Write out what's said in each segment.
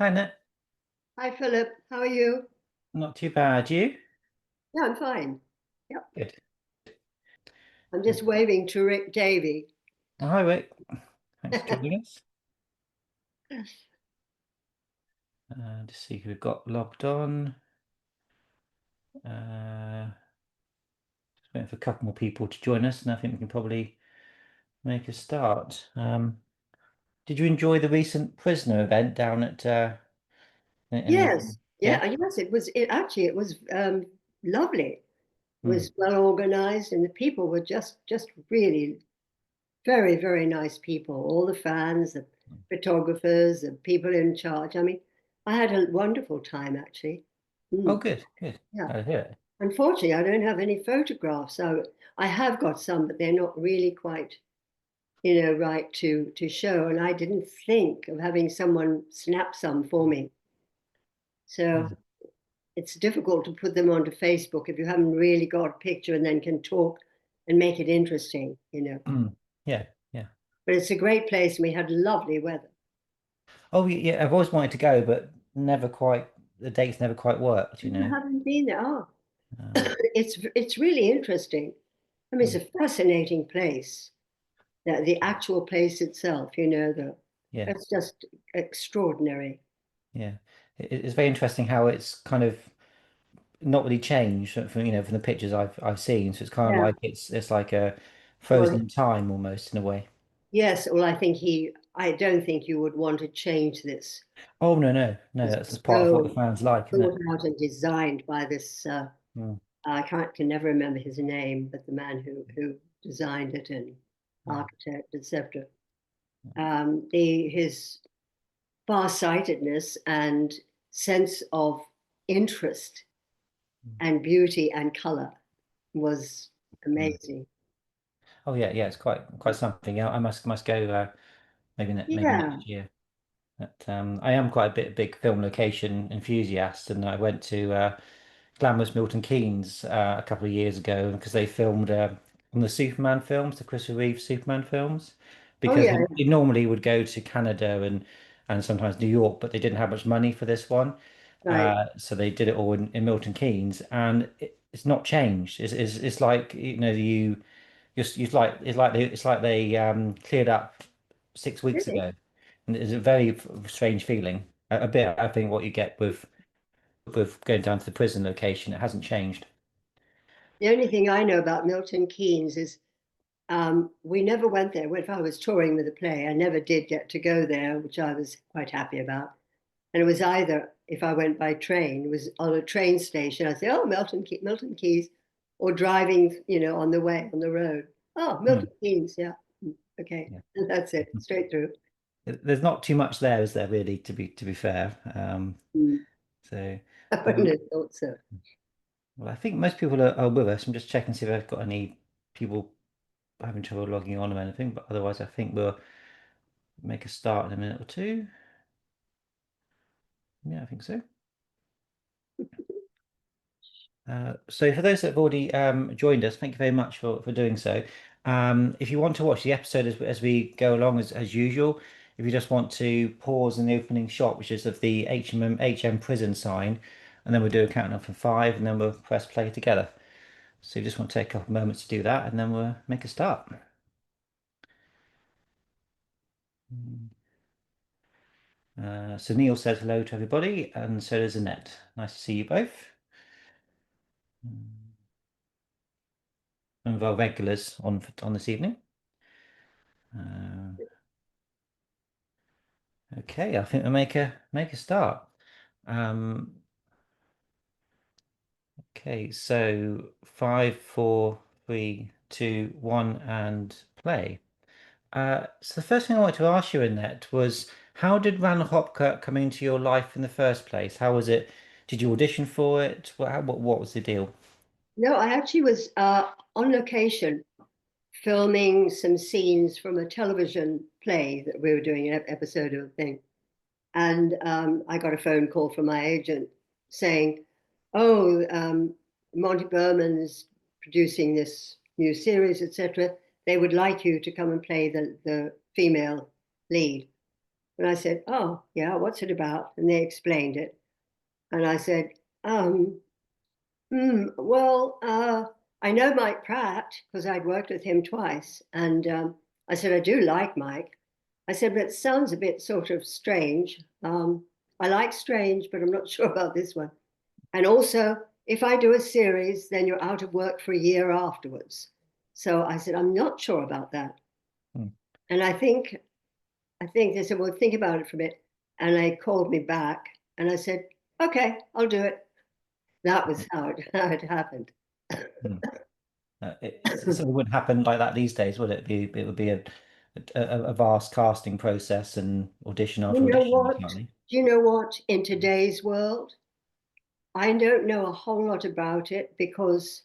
Hi, Annette. Hi, Philip. How are you? Not too bad. You? Yeah, I'm fine. Yep. Good. I'm Good. just waving to Rick Davey. Oh, hi, Rick. Thanks for joining us. Just see who we've got logged on. Just waiting for a couple more people to join us, and I think we can probably make a start. Did you enjoy the recent prisoner event down at in the Yes, yeah? yes, it was lovely. It Mm. was well organized, and the people were just really very, very nice people. All the fans, the photographers, the people in charge. I mean, I had a wonderful time actually. Oh, Mm, good, good. yeah. Glad to hear it. Unfortunately, I don't have any photographs, so I have got some, but they're not really quite right to show. And I didn't think of having someone snap some for me. So Mm. it's difficult to put them onto Facebook if you haven't really got a picture and then can talk and make it interesting. Mm. Yeah, yeah. But it's a great place and we had lovely weather. Oh, yeah. I've always wanted to go, but never quite. The dates never quite worked. You haven't been there. Oh, Um, it's really interesting. I mean, it's mm. a fascinating place. The actual place itself, Yeah. it's just extraordinary. Yeah, it's very interesting how it's kind of not really changed from from the pictures I've seen. So it's kind of Yeah. like it's like a frozen Well, in time almost in a way. yes. Well, I don't think you would want to change this. Oh no, no, no, It's that's part of what the so fans like, isn't it? thought out and designed by this. Mm, I can never remember his name, but the man who designed it and mm, architect, etc. The his farsightedness and sense of interest mm, and beauty and color was mm. amazing. Oh yeah, yeah, it's quite something. Yeah, I must go maybe Yeah. next year. But I am quite a big film location enthusiast, and I went to glamorous Milton Keynes a couple of years ago because they filmed on the Superman films, the Christopher Reeve Superman films, Oh because yeah. they normally would go to Canada and sometimes New York, but they didn't have much money for this one, Right. so they did it all in Milton Keynes, and it's not changed. It's like you just it's like they cleared up 6 weeks Really. ago, and it's a very strange feeling. A bit, I think, what you get with going down to the prison location. It hasn't changed. The only thing I know about Milton Keynes is we never went there. If I was touring with a play, I never did get to go there, which I was quite happy about. And it was either if I went by train, it was on a train station. I'd say, "Oh, Milton Keynes," or driving, on the way on the road. Oh, Hmm. Milton Keynes, yeah, okay, Yeah. and that's it, straight through. There's not too much there, is there, really, to be fair? Mm. So, I wouldn't um, have thought so. well, I think most people are with us. I'm just checking to see if I've got any people having trouble logging on or anything, but otherwise, I think we'll make a start in a minute or two. Yeah, I think so. So for those that have already joined us, thank you very much for doing so. If you want to watch the episode as we go along as usual, if you just want to pause in the opening shot, which is of the HM prison sign, and then we'll do a countdown from five, and then we'll press play together. So you just want to take a couple of moments to do that, and then we'll make a start. So Neil says hello to everybody, and so does Annette. Nice to see you both. One of our regulars on this evening. Uh, Okay, I think we'll make a start. Um, okay, so five, four, three, two, one, and play. So the first thing I wanted to ask you, Annette, was how did Randall Hopkirk come into your life in the first place? How was it? Did you audition for it? What was the deal? No, I actually was on location filming some scenes from a television play that we were doing, an episode of a thing. And I got a phone call from my agent saying, "Oh, Monty Berman's producing this new series, etc. They would like you to come and play the female lead." And I said, oh, yeah, what's it about? And they explained it. And I said, um, well, I know Mike Pratt because I'd worked with him twice. And I said, I do like Mike. I said, but it sounds a bit sort of strange. I like strange, but I'm not sure about this one. And also, if I do a series, then you're out of work for a year afterwards. So I said, I'm not sure about that. Mm. And I think they said, well, think about it for a bit. And they called me back and I said, okay, I'll do it. That was how it happened. Mm. So it wouldn't happen like that these days, would it? It would be a vast casting process and audition You after know audition, what? ultimately. Do you know what? In today's world, I don't know a whole lot about it because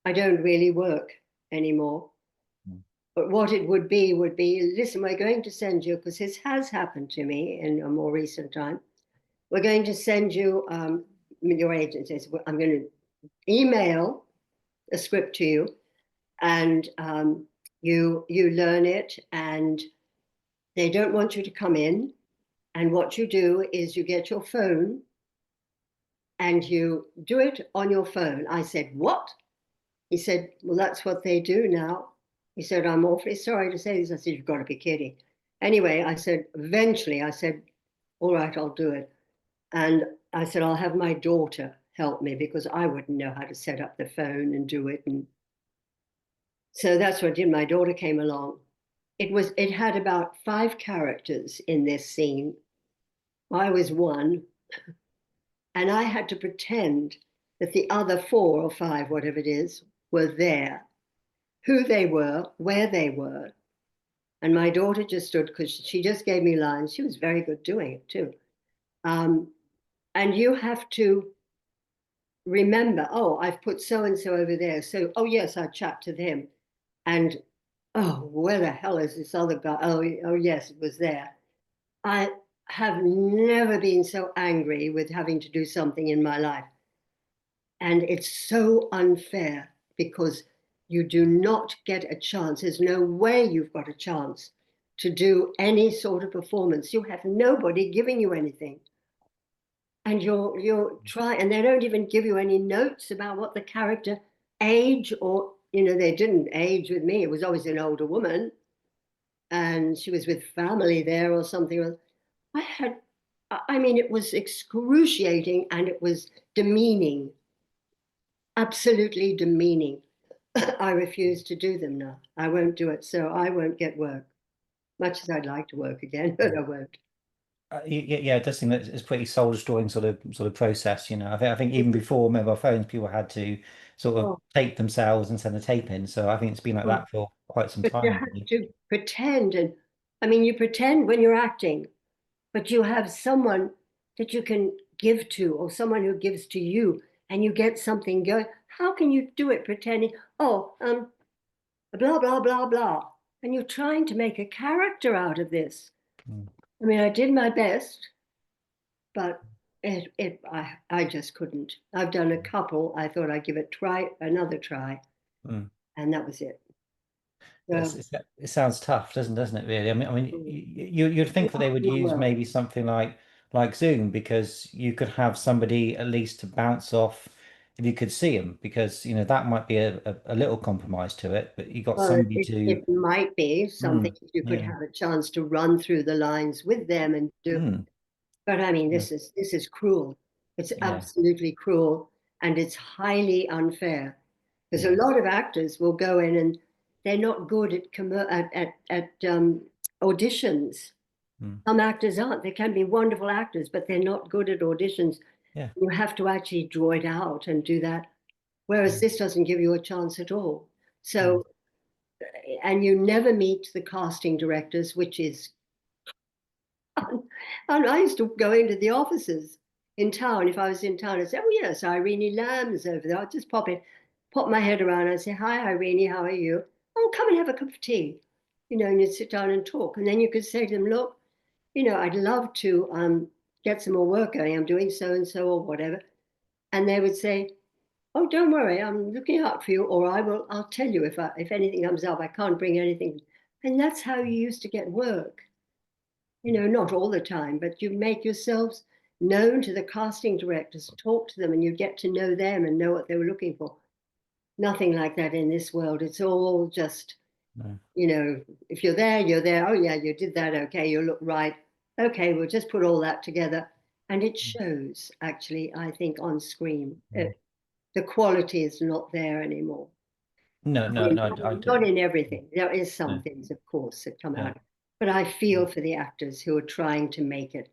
I don't really work anymore. Mm. But what it would be, listen, we're going to send you, because this has happened to me in a more recent time. We're going to send you, your agent says, I'm going to email a script to you, and you learn it, and they don't want you to come in. And what you do is you get your phone and you do it on your phone. I said, what? He said, well, that's what they do now. He said, I'm awfully sorry to say this. I said, you've got to be kidding. Anyway, I said, eventually, I said, all right, I'll do it. And I said, I'll have my daughter help me because I wouldn't know how to set up the phone and do it. And so that's what I did. My daughter came along. It had about 5 characters in this scene. I was one, and I had to pretend that the other 4 or 5, whatever it is, were there, who they were, where they were. And my daughter just stood because she just gave me lines. She was very good doing it too. Um, and you have to remember, oh, I've put so and so over there. So, oh, yes, I chat to them. And, oh, where the hell is this other guy? Oh, yes, it was there. I have never been so angry with having to do something in my life. And it's so unfair because you do not get a chance. There's no way you've got a chance to do any sort of performance. You have nobody giving you anything. And you're trying, and they don't even give you any notes about what the character age, or they didn't age with me. It was always an older woman, and she was with family there or something. I mean, it was excruciating and it was demeaning, absolutely demeaning. I refuse to do them now. I won't do it. So I won't get work, much as I'd like to work again, but I won't. Yeah, yeah, it does seem that it's pretty soul destroying sort of process. I think even before mobile phones, people had to sort of Oh, tape themselves and send the tape in. So I think it's been like oh. that for quite some But you time, have really. to pretend. And I mean, you pretend when you're acting, but you have someone that you can give to, or someone who gives to you, and you get something going. How can you do it pretending, oh, blah, blah, blah, blah? And you're trying to make a character out of this. Mm, I mean, I did my best, but I just couldn't. I've done a couple. I thought I'd give it try another try, mm. and that was it. It's, So it's, it sounds tough, doesn't it, really? I mean, you'd think that they would use well, maybe something like Zoom because you could have somebody at least to bounce off if you could see them because that might be a little compromise to it, but you got well, somebody to. it might be something Mm, you could yeah, have a chance to run through the lines with them and do. mm, But I mean, yeah, this is cruel. It's yeah, absolutely cruel, and it's highly unfair because a yeah, lot of actors will go in and they're not good at auditions. mm, Some actors aren't. They can be wonderful actors, but they're not good at auditions. yeah, You have to actually draw it out and do that. Whereas mm, this doesn't give you a chance at all. mm, So, and you never meet the casting directors, which is, and I used to go into the offices in town. If I was in town, I'd say, oh, yes, Irene Lamb's over there. I'd just pop my head around and say, hi, Irene, how are you? Oh, come and have a cup of tea. And you'd sit down and talk. And then you could say to them, look, I'd love to get some more work going. I'm doing so and so or whatever. And they would say, oh, don't worry, I'm looking out for you, or I'll tell you if anything comes up. I can't bring anything. And that's how you used to get work. not all the time, but you make yourselves known to the casting directors, talk to them, and you get to know them and know what they were looking for. Nothing like that in this world. It's all just, No. if you're there, you're there. Oh, yeah, you did that. Okay, you look right. Okay, we'll just put all that together. And it shows, actually, I think, on screen. Mm. The quality is not there anymore. No, I no, mean, no, I not don't. in everything. There is some No, things, of course, that come yeah. out. But I feel for the actors who are trying to make it.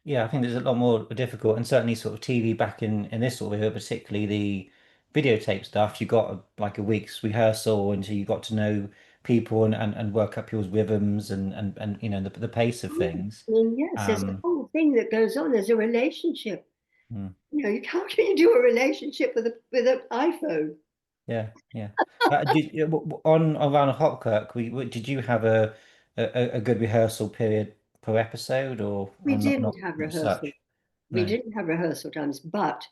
Yeah, I think there's a lot more difficult, and certainly sort of TV back in this sort of era, particularly the videotape stuff. You got like a week's rehearsal until you got to know people and work up your rhythms and the pace of Oh, things. I mean, yes, there's a Um, whole thing that goes on. There's a relationship. mm, How can you do a relationship with an iPhone? yeah, yeah. On Randall Hopkirk, did you have a good rehearsal period per episode, We or not didn't not have not rehearsal. such? We No. didn't have rehearsal times, but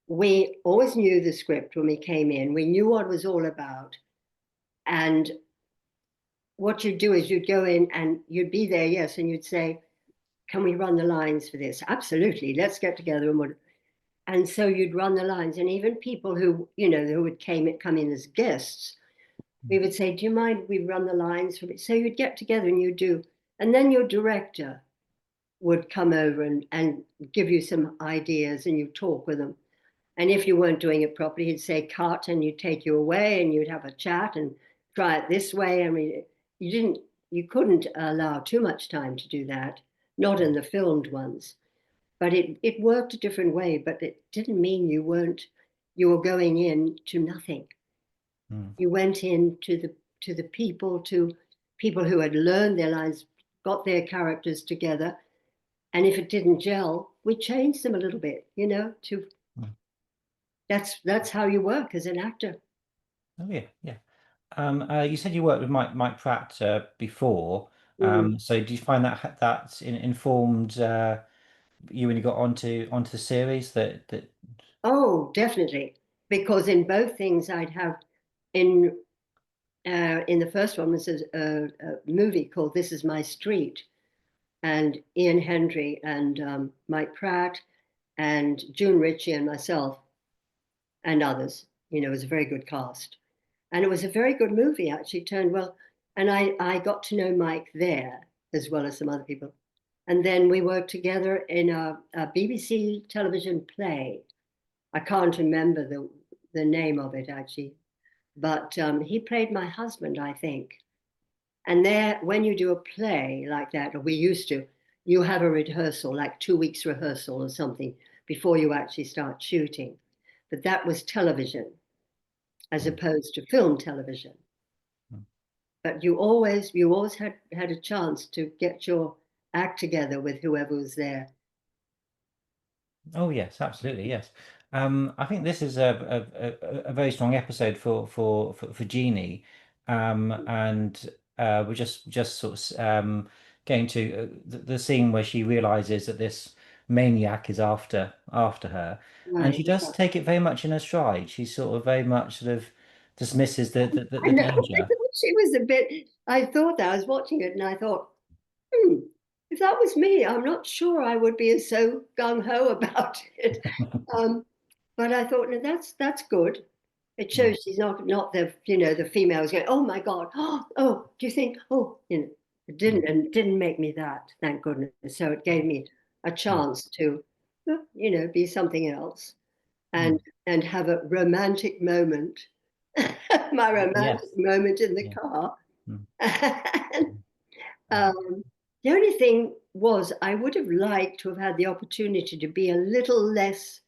we always knew the script when we came in. We knew what it was all about. And what you'd do is you'd go in and you'd be there, yes, and you'd say, can we run the lines for this? Absolutely. Let's get together and so you'd run the lines. And even people who would come in as guests, we would say, do you mind we run the lines for it? So you'd get together and you'd do, and then your director would come over and give you some ideas and you talk with them. And if you weren't doing it properly, he'd say cut and you'd take you away and you'd have a chat and try it this way. I mean, you couldn't allow too much time to do that, not in the filmed ones. But it worked a different way, but it didn't mean you were going in to nothing. Mm. You went in to people who had learned their lines, got their characters together, and if it didn't gel, we changed them a little bit, to Mm. that's how you work as an actor. Oh yeah, yeah. You said you worked with Mike Pratt before. Mm. So do you find that informed you when you got onto the series that Oh, definitely. Because in both things, I'd have in in the first one was a movie called This Is My Street, and Ian Hendry and Mike Pratt and June Ritchie and myself and others. It was a very good cast, and it was a very good movie. Actually, turned well, and I got to know Mike there as well as some other people, and then we worked together in a BBC television play. I can't remember the name of it actually, but he played my husband, I think. And there, when you do a play like that, or we used to, you have a rehearsal, like 2 weeks rehearsal or something, before you actually start shooting. But that was television as Mm, opposed to film television. mm. But you always had a chance to get your act together with whoever was there. Oh yes, absolutely, yes. I think this is a very strong episode for Jeannie, and we're just sort of getting to the scene where she realizes that this maniac is after her, and Right. she does take it very much in her stride. She sort of very much sort of dismisses I the know. I danger. thought she was a bit. I thought that I was watching it, and I thought, if that was me, I'm not sure I would be so gung ho about it. Um, but I thought, no, that's good. It Mm, shows she's not the female is going, oh my God, oh, do you think, it mm, didn't make me that, thank goodness. So it gave me a mm, chance to, be something else and mm. and have a romantic moment, my romantic Yes. moment in the Yeah. car. Mm, And, mm, um, the only thing was, I would have liked to have had the opportunity to be a little less.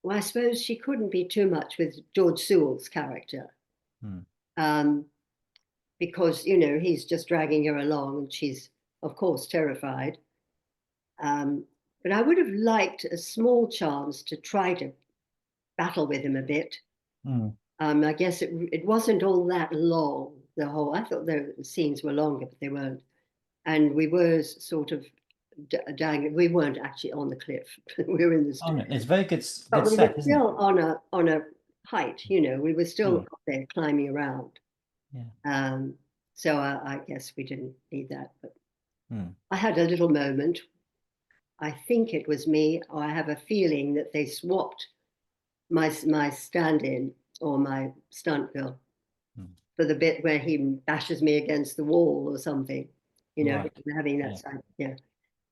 Well, I suppose she couldn't be too much with George Sewell's character, mm, um, because he's just dragging her along, and she's of course terrified. Um, but I would have liked a small chance to try to battle with him a bit. mm. I guess it wasn't all that long. I thought the scenes were longer, but they weren't. And we were sort of dying. We weren't actually on the cliff. We were in the Oh street, no, it's very good but good we were set, isn't it? still on a height. We were still Mm, up there climbing around. yeah. Um, So I guess we didn't need that. But Hmm. I had a little moment. I think it was me, or I have a feeling that they swapped my stand-in or my stunt girl Hmm. for the bit where he bashes me against the wall or something, Right. having that Yeah. side. Yeah.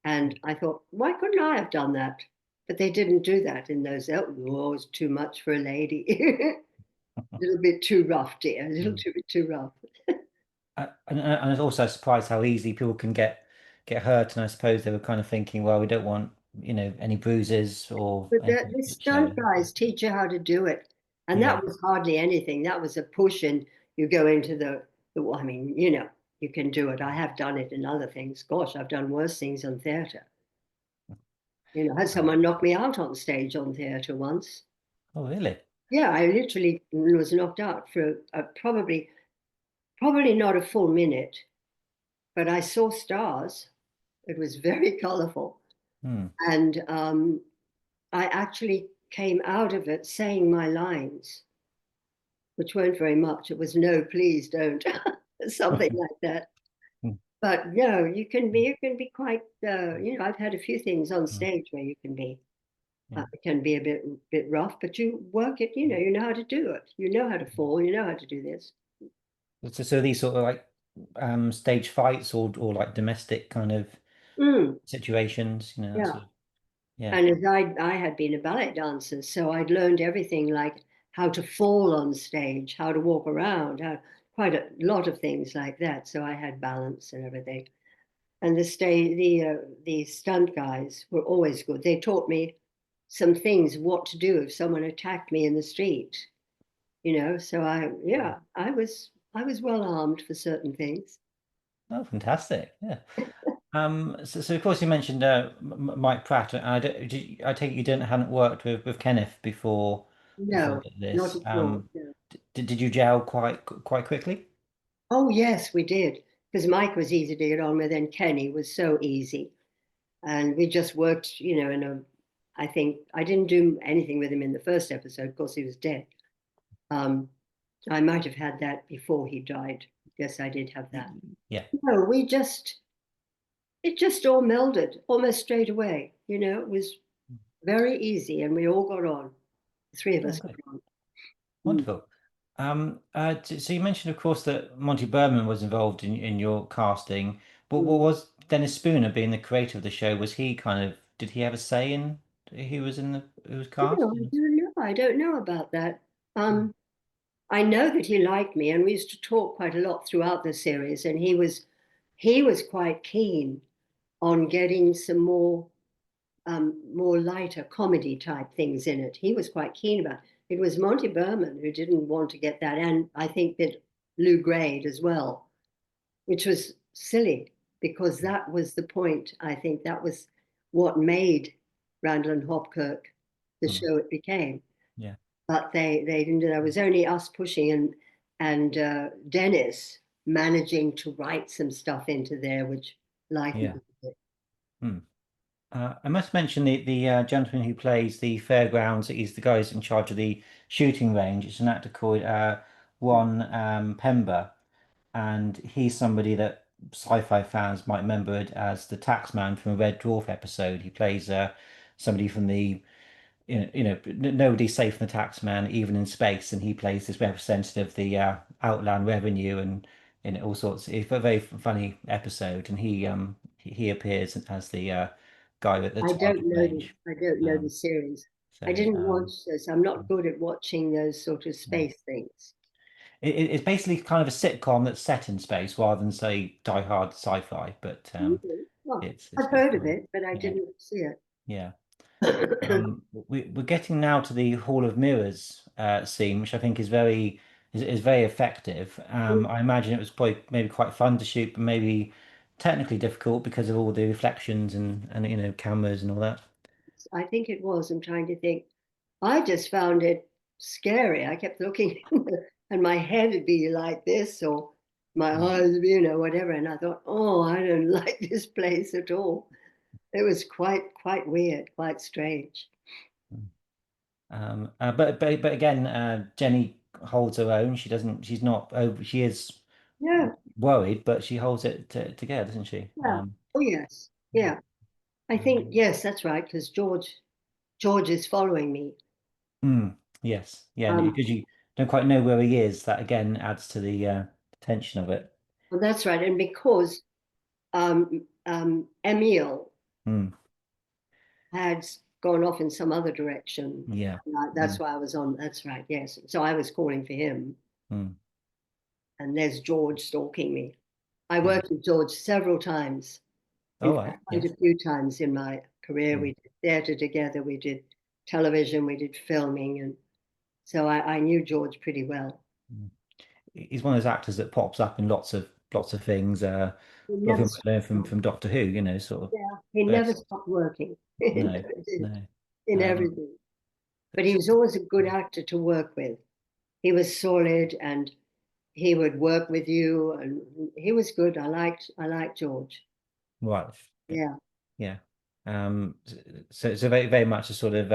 And I thought, why couldn't I have done that? But they didn't do that in those. Oh, it was too much for a lady. A little bit too rough, dear. A little Hmm. too bit too rough. And I was also surprised how easily people can get hurt. And I suppose they were kind of thinking, well, we don't want, any bruises or But anything the stunt showing. guys teach you how to do it. And Yeah. that was hardly anything. That was a push and you go into I mean, you can do it. I have done it in other things. Gosh, I've done worse things on theatre. I had Um, someone knock me out on stage on theatre once. oh, really? Yeah, I literally was knocked out for probably not a full minute, but I saw stars. It was very colorful. Hmm. And I actually came out of it saying my lines, which weren't very much. It was no, please don't, something like that. But no, you can be quite. I've had a few things on Hmm. stage where you can be. Yeah. It can be a bit rough, but you work it. You know how to do it. You know how to fall. You know how to do this. So these sort of like stage fights or like domestic kind of Mm, situations, that yeah. sort of, yeah. And as I had been a ballet dancer, so I'd learned everything like how to fall on stage, how to walk around, quite a lot of things like that. So I had balance and everything. And the stunt guys were always good. They taught me some things, what to do if someone attacked me in the street. So I was well armed for certain things. Oh, fantastic. Yeah. So of course you mentioned Mike Pratt. And I take it you didn't hadn't worked with Kenneth before No, not this. at all. No. Did you gel quite quickly? Oh yes, we did. Because Mike was easy to get on with, and Kenny was so easy. And we just worked, I think I didn't do anything with him in the first episode. Of course, he was dead. Um, I might have had that before he died. Yes, I did have that. Yeah. No, it just all melded almost straight away. It was very easy and we all got on. The three of Oh, us got great. on. Mm. Wonderful. So you mentioned, of course, that Monty Berman was involved in your casting. But what Mm. was Dennis Spooner being the creator of the show? Was he did he have a say in who was cast? No, I don't know. I don't know about that. Um, I know that he liked me, and we used to talk quite a lot throughout the series. And he was quite keen on getting some more lighter comedy type things in it. He was quite keen about it. It was Monty Berman who didn't want to get that, and I think that Lou Grade as well, which was silly because that was the point. I think that was what made Randall and Hopkirk the Hmm. show it became. Yeah. But they didn't do that. It was only us pushing and Dennis managing to write some stuff into there which Yeah. lightened it. Hmm. I must mention the gentleman who plays the fairgrounds. He's the guy who's in charge of the shooting range. It's an actor called Juan Pemba, and he's somebody that sci-fi fans might remember it as the taxman from a Red Dwarf episode. He plays somebody from the nobody's safe from the taxman even in space, and he plays this representative of the outland revenue and all sorts. It's a very funny episode, and he appears as the guy at the I don't target know range. I don't know the Um, series. so I didn't watch this. I'm not good at watching those sort of mm. space things. It's basically kind of a sitcom that's set in space rather than say Die Hard sci-fi, but Mhm. Well, it's I've good heard of fun. it, but I Yeah, didn't see it. yeah. We're getting now to the Hall of Mirrors scene, which I think is very effective. I imagine it was probably maybe quite fun to shoot, but maybe technically difficult because of all the reflections and cameras and all that. I think it was. I'm trying to think. I just found it scary. I kept looking and my head would be like this or my Mm, eyes, whatever. And I thought, oh, I don't like this place at all. It was quite weird, quite strange. mm. But again, Jenny holds her own. She's not over. She is Yeah. worried, but she holds it together, doesn't she? Yeah. Oh yes. Yeah. I think yes, that's right, because George is following me. Mm, yes, yeah, Um, because you don't quite know where he is. That again adds to the tension of it. well, that's right, and because Emile Mm, had gone off in some other direction. yeah. That's Mm, why I was on. That's right. Yes. So I was calling for him, mm, and there's George stalking me. I yeah. worked with George several times. In All right. fact, quite Yes. a few times in my career. Mm, We did theatre together. We did television. We did filming, and so I knew George pretty well. mm. He's one of those actors that pops up in lots of things. He A lot of never people might learn stopped. from Doctor Who, sort of. Yeah, he never But stopped working. He no, never did no. in Um, everything. But he was always a good actor to work with. He was solid and he would work with you and he was good. I liked George. right. Yeah. Yeah. So very, very much a sort of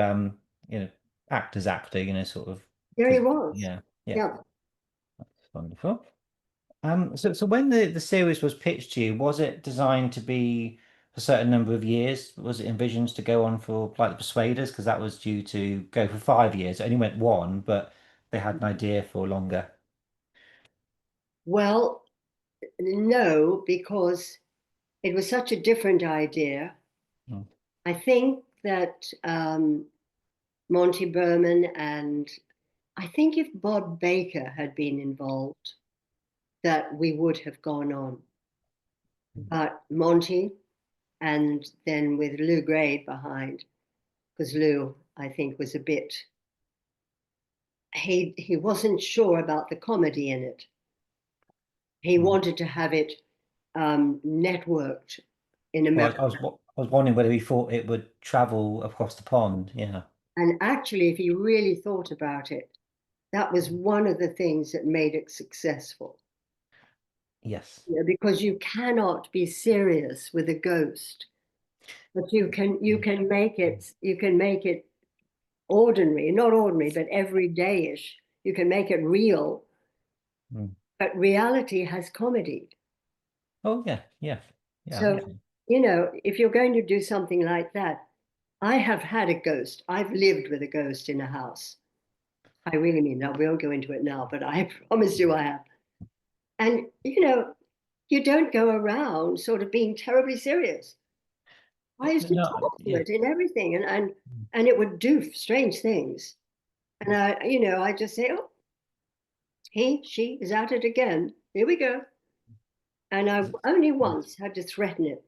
you know, actor's actor, sort of There he because was. yeah, Yeah. that's wonderful. So when the series was pitched to you, was it designed to be a certain number of years? Was it envisioned to go on for like the Persuaders? Because that was due to go for 5 years. It only went one, but they had an idea for longer. Well, no, because it was such a different idea. Mm, I think that Monty Berman and I think if Bob Baker had been involved, that we would have gone on. mm. But Monty and then with Lou Grade behind, because Lou, I think, was a bit he wasn't sure about the comedy in it. He Mm. wanted to have it networked in Well, America. I was wondering whether he thought it would travel across the pond. Yeah. And actually, if he really thought about it, that was one of the things that made it successful. Yes. You know, because you cannot be serious with a ghost, but you can make it ordinary, not ordinary, but everydayish. You can make it real, Mm. but reality has comedy. Oh yeah, yeah, yeah. I So, get it. if you're going to do something like that, I have had a ghost. I've lived with a ghost in a house. I really mean that. We won't go into it now, but I promise you I have. And, you don't go around sort of being terribly serious. I used to No, talk to yeah. it in everything and it would do strange things. And I just say, oh, she is at it again. Here we go. And I only once had to threaten it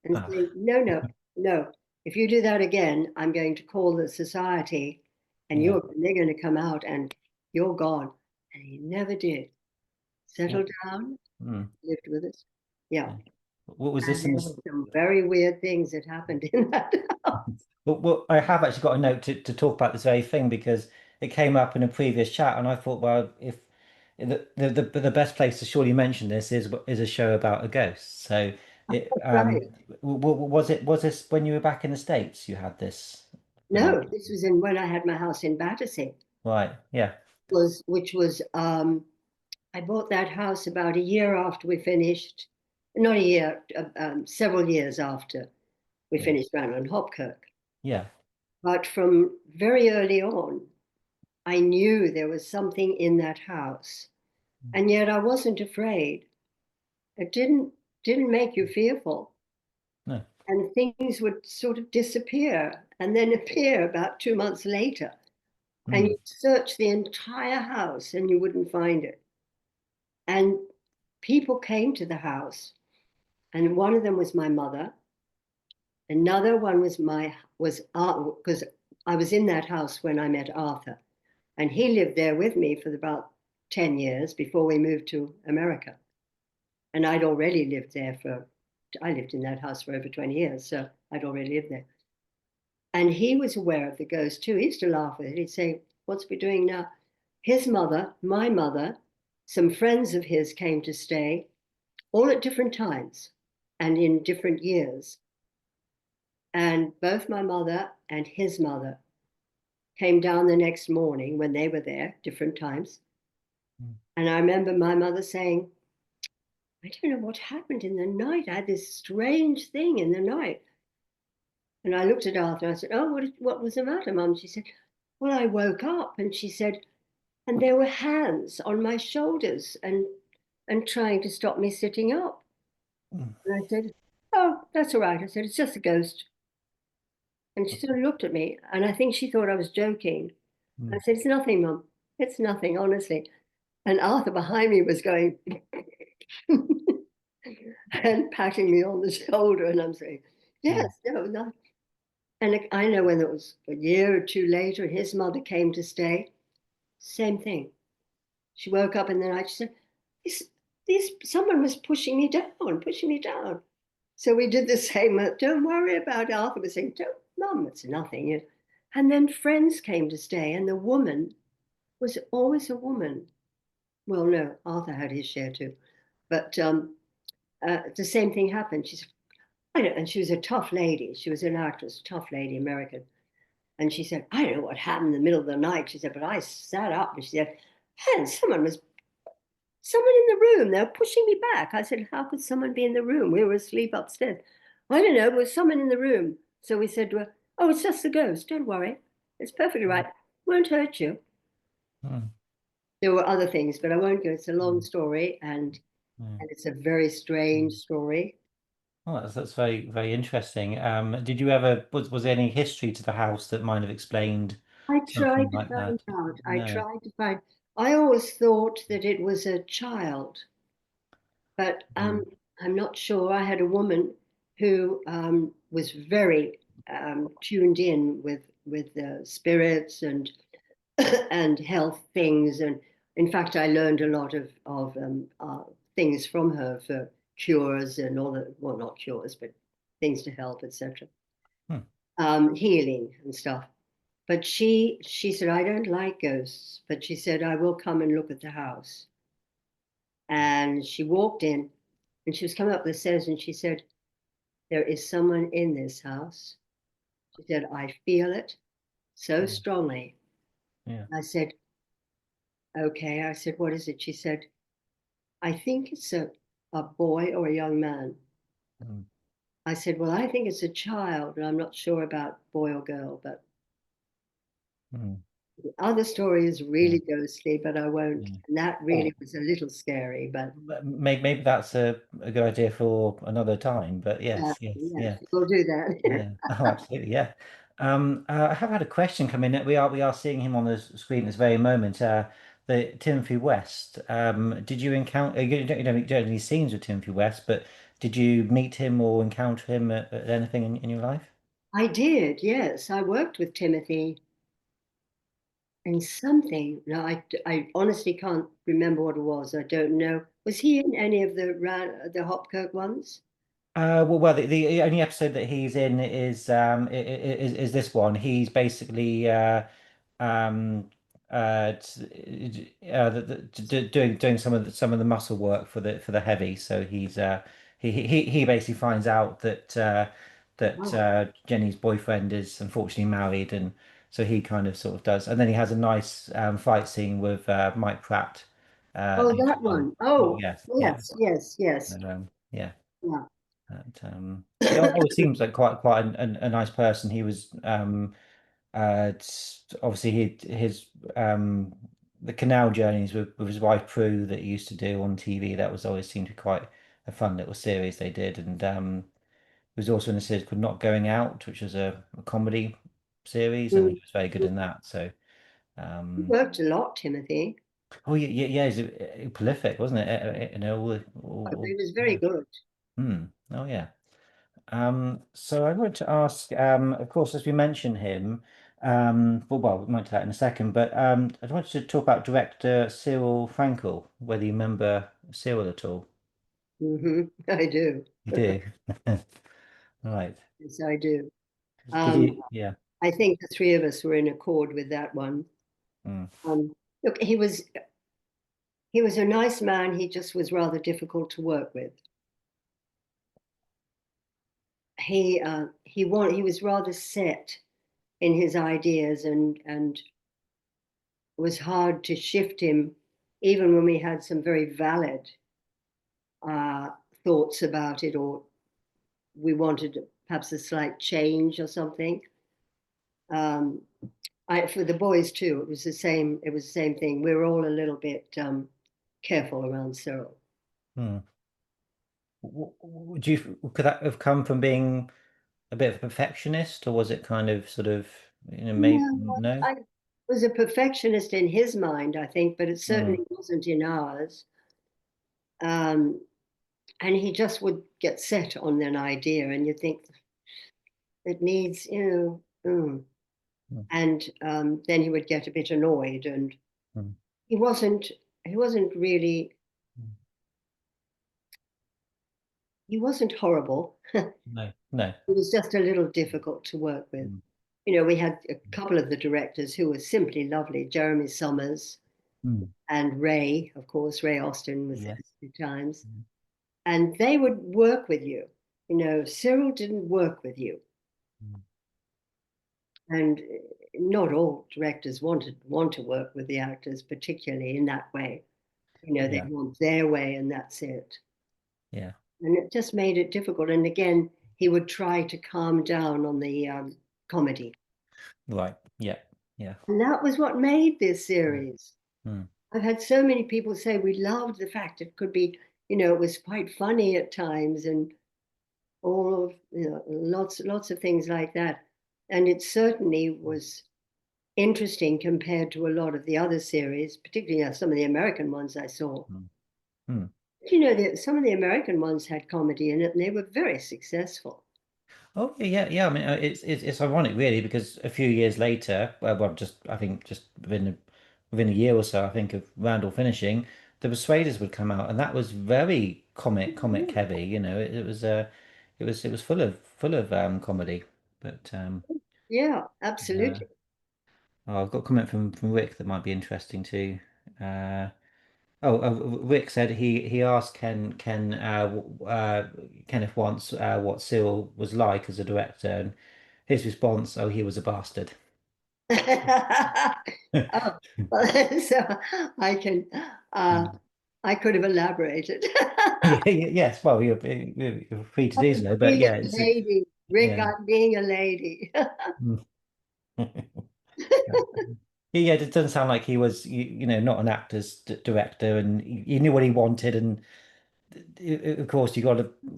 and Ah, say, no, no, no. If you do that again, I'm going to call the society and yeah. they're going to come out and you're gone. And he never did. Well, Settled down, mm, lived with us. Yeah. yeah. What was And this in there this? were some very weird things that happened in that house. Well, I have actually got a note to talk about this very thing because it came up in a previous chat, and I thought, well, if the best place to surely mention this is a show about a ghost. So it Right. was this when you were back in the States? You had this No, phenomenon, this was in when I had my house in Battersea, right? Yeah, which was I bought that house about a year after we finished, not a year, several years after we yeah, finished Randall Hopkirk. yeah. But from very early on, I knew there was something in that house, and yet I wasn't afraid. It didn't make you fearful, No. and things would sort of disappear and then appear about 2 months later, and Mm, you'd search the entire house and you wouldn't find it. And people came to the house, and one of them was my mother. Another one was because I was in that house when I met Arthur, and he lived there with me for about 10 years before we moved to America. And I'd already lived there I lived in that house for over 20 years, so I'd already lived there. And he was aware of the ghost too. He used to laugh at it. He'd say, "What's we doing now?" His mother, my mother, some friends of his came to stay, all at different times and in different years. And both my mother and his mother came down the next morning when they were there, different times. mm, And I remember my mother saying, I don't know what happened in the night. I had this strange thing in the night. And I looked at Arthur and I said, oh, what was the matter, Mum? She said, well, I woke up, and she said, and there were hands on my shoulders and trying to stop me sitting up. Mm, And I said, oh, that's all right. I said, it's just a ghost. And she sort of looked at me, and I think she thought I was joking. I mm, said, it's nothing, Mum. It's nothing, honestly. And Arthur behind me was going and patting me on the shoulder. And I'm saying, yes, mm, no, no. And I know when it was a year or two later, his mother came to stay, same thing. She woke up in the night. She said, someone was pushing me down, pushing me down. So we did the same. Don't worry about it. Arthur was saying, don't, Mum, it's nothing. And then friends came to stay, and the woman was always a woman. Well, no, Arthur had his share too. But the same thing happened. She said, I don't, and she was a tough lady. She was an actress, tough lady, American. And she said, I don't know what happened in the middle of the night. She said, but I sat up, and she said, and someone in the room. They were pushing me back. I said, how could someone be in the room? We were asleep upstairs. I don't know, there was someone in the room. So we said to her, oh, it's just a ghost. Don't worry. It's perfectly right. Won't hurt you. mm, There were other things, but I won't go. It's a long mm, story, mm, and it's a very strange mm. story. Oh, that's very, very interesting. Did you ever, was there any history to the house that might have explained I something tried to like find that? out. I No. tried to find. I always thought that it was a child, but Mm, I'm not sure. I had a woman who was very tuned in with spirits and and health things, and in fact, I learned a lot of things from her for cures and all the well, not cures, but things to help, etc. mm, Healing and stuff. But she said, I don't like ghosts, but she said, I will come and look at the house. And she walked in and she was coming up the stairs and she said, there is someone in this house. She said, I feel it so mm, strongly. yeah. I said, okay. I said, what is it? She said, I think it's a boy or a young man. Mm, I said, well, I think it's a child, and I'm not sure about boy or girl, but mm, the other story is yeah. really ghostly, but I won't. Yeah. And that really Oh, was a little scary, but maybe that's a good idea for another time. But yes, yes, yes, yeah. we'll do that. Yeah. Oh, absolutely. Yeah. I have had a question come in. We are seeing him on the screen at this very moment. The Timothy West. Did you encounter? You don't have any scenes with Timothy West, but did you meet him or encounter him at anything in your life? I did, yes. I worked with Timothy in something. No, I honestly can't remember what it was. I don't know. Was he in any of the Hopkirk ones? Well, the only episode that he's in is this one. He's basically um doing some of the muscle work for the heavy. So he basically finds out that Oh, Jenny's boyfriend is unfortunately married, and so he kind of sort of does, and then he has a nice fight scene with Mike Pratt oh, later that on. one. Oh, Yes, yeah, yes, yes, yes. yeah. Yeah. And, he always seems like quite a nice person. He was obviously his the canal journeys with his wife Prue that he used to do on TV. That was always seemed to be quite a fun little series they did. And he was also in a series called Not Going Out, which was a comedy series, and he Mm. was very good in that. So He um, worked a lot, Timothy. oh yeah, yeah, yeah, he's prolific, wasn't it? He was very Yeah. good. Oh yeah. So I wanted to ask, of course, as we mentioned him, well, we might do that in a second, but I wanted to talk about director Cyril Frankel, whether you remember Cyril at all. I do. You do. Right. Yes, I do. Did Um, you? Yeah. I think the three of us were in accord with that one. Mm, Look, he was a nice man. He just was rather difficult to work with. He was rather set in his ideas, and it was hard to shift him, even when we had some very valid uh, thoughts about it, or we wanted perhaps a slight change or something. Um, for the boys too, it was the same. It was the same thing. We were all a little bit careful around Cyril. Hmm. Do you could that have come from being a bit of a perfectionist, or was it kind of sort of, maybe No, no? I was a perfectionist in his mind, I think, but it Hmm. certainly wasn't in ours. Um, and he just would get set on an idea, and you think it needs, Hmm. and then he would get a bit annoyed, and Hmm. he wasn't he wasn't really he wasn't horrible. No, no. It was just a little difficult to work with. Hmm. We had a couple of the directors who were simply lovely, Jeremy Summers Hmm. and Ray, of course. Ray Austin was there Yes. a few times, Hmm. and they would work with you. Cyril didn't work with you, Hmm. and not all directors want to work with the actors, particularly in that way. They Yeah. want their way, and that's it. Yeah. And it just made it difficult. And again, he would try to calm down on the comedy. Right. Yeah. Yeah. And that was what made this Hmm. series. Hmm. I've had so many people say we loved the fact it could be, it was quite funny at times and all of, lots of things like that. And it certainly was interesting compared to a lot of the other series, particularly some of the American ones I saw. Hmm. Hmm. That some of the American ones had comedy in it and they were very successful. Oh yeah, yeah. I mean, it's ironic really because a few years later, well, just I think just within a year or so, I think of Randall finishing, the Persuaders would come out, and that was very comic heavy. It was full of comedy. But Yeah, uh, absolutely. oh, I've got a comment from Rick that might be interesting too. Uh, Rick said he asked Kenneth once what Cyril was like as a director, and his response, "Oh, he was a bastard." Oh, well, so I can, uh, Mm. I could have elaborated. Yes, well, you're free to do so, but Being yeah, a lady, Rick, yeah. I'm being a lady. Mm. Yeah, it doesn't sound like he was, not an actor's director, and he knew what he wanted, and of course, you got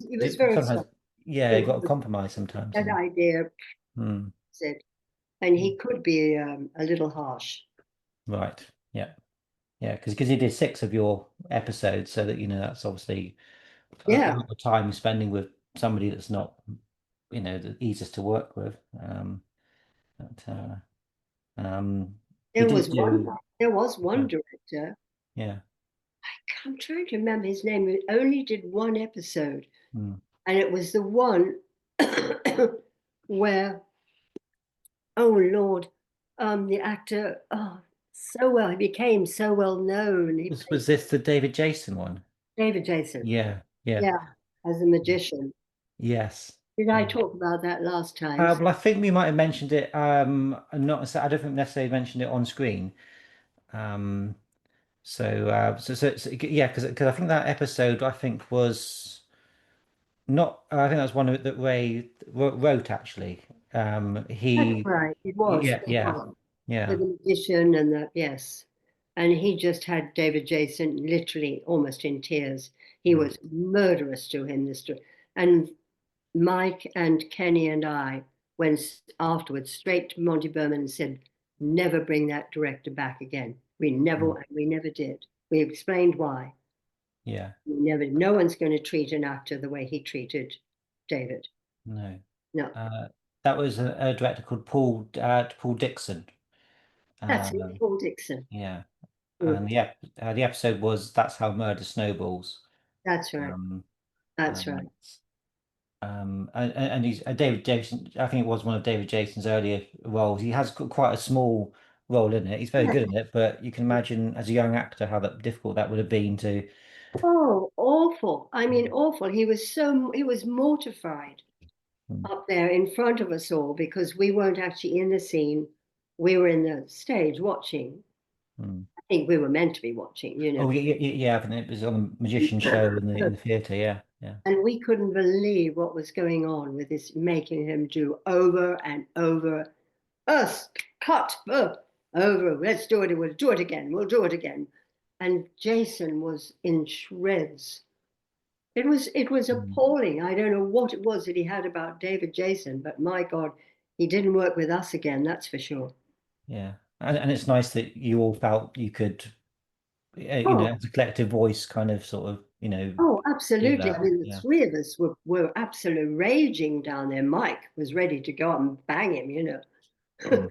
He was to very sometimes, soft. yeah, you It got to was compromise sometimes, that and idea mm, said, and mm, he could be a little harsh. right, yeah. Yeah, because you did six of your episodes, so that that's obviously a Yeah, lot of time spending with somebody that's not, the easiest to work with. But he there did was one. do, There was one sorry, director. yeah, I'm trying to remember his name. He only did one episode, mm. and it was the one where, oh Lord, the actor, so well, he became so well known. He Was played was this the David Jason one? David Jason, Yeah, yeah, yeah, as a magician. yes, Did I yeah. talk about that last time? Well, I think we might have mentioned it. Not, I don't think necessarily mentioned it on screen. Um, yeah, because I think that episode I think was. Not, I think that's one that Ray wrote actually. That's He, right. It was. yeah, It yeah, was. yeah, With the magician and the, yes. And he just had David Jason literally almost in tears. He mm, was murderous to him, this and Mike and Kenny and I went afterwards straight to Monty Berman and said, never bring that director back again. mm, We never did. We explained why. yeah, No one's going to treat an actor the way he treated David. no. No, Uh, that was a director called Paul Dixon. that's it, Um, Paul Dixon. yeah, Mm, and the episode was "That's How Murder Snowballs." that's right. Um, That's right. and and he's David Jason. I think it was one of David Jason's earlier roles. He has got quite a small role in it. He's very good in it, but you can imagine as a young actor how difficult that would have been to. Oh, awful. I mean, awful. He was mortified Mm, up there in front of us all because we weren't actually in the scene. We were in the stage watching. Mm. I think we were meant to be watching, Oh yeah, yeah, yeah. And it was on the magician show in the theatre. Yeah, yeah. and we couldn't believe what was going on with this, making him do over and over. Us, cut, over. Let's do it. We'll do it again. We'll do it again. And Jason was in shreds. It was Mm. appalling. I don't know what it was that he had about David Jason, but my God, he didn't work with us again. That's for sure. Yeah, and it's nice that you all felt you could, Oh, as a collective voice, kind of, sort of, oh, do absolutely. I that. mean, the Yeah. three of us were absolutely raging down there. Mike was ready to go up and bang him. Mm.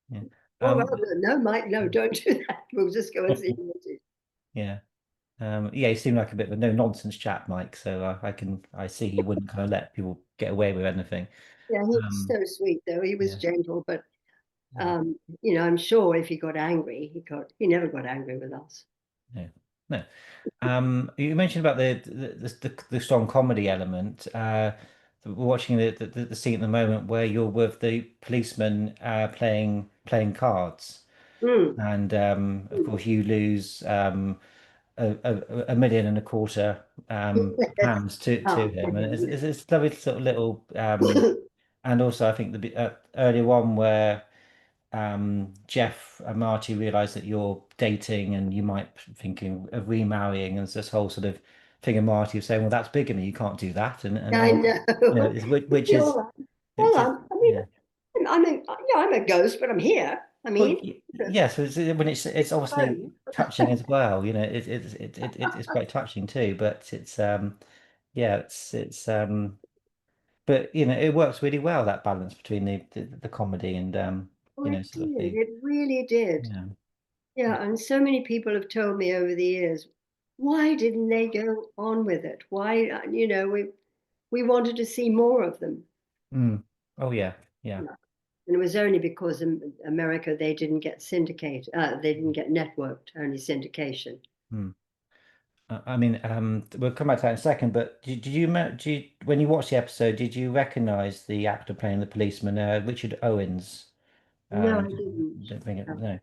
Yeah. Oh, Um, no, Mike, no, don't do that. We'll just go and see what it is. yeah. Yeah, he seemed like a bit of a no nonsense chap, Mike. So I see he wouldn't kind of let people get away with anything. Yeah, he was Um, so sweet, though. He was yeah, gentle, but yeah, I'm sure if he got angry, he never got angry with us. no, no. You mentioned about the strong comedy element. We're watching the scene at the moment where you're with the policeman playing cards, Mm, and of mm. course you lose a million and a quarter Yes. pounds to Oh, him, and it's lovely sort of little. And also, I think earlier on where Jeff and Marty realize that you're dating and you might be thinking of remarrying, and there's this whole sort of thing of Marty saying, "Well, that's bigamy. You can't do that," I know. which You're is right. Well, which is I mean, yeah. I'm a ghost, but I'm here. I Well, mean, yeah. So when it's obviously fine. touching as well. It's quite touching too. But it's yeah, but it works really well, that balance between the comedy and Oh, it sort of did. the It really did. yeah. Yeah, and so many people have told me over the years, why didn't they go on with it? Why, we wanted to see more of them. Mm. Oh yeah, yeah. Yeah. And it was only because in America they didn't get syndicate, they didn't get networked, only syndication. Mm. I mean, we'll come back to that in a second. But when you watched the episode, did you recognize the actor playing the policeman, Richard Owens? No, I Um, didn't. don't think it, Uh, no.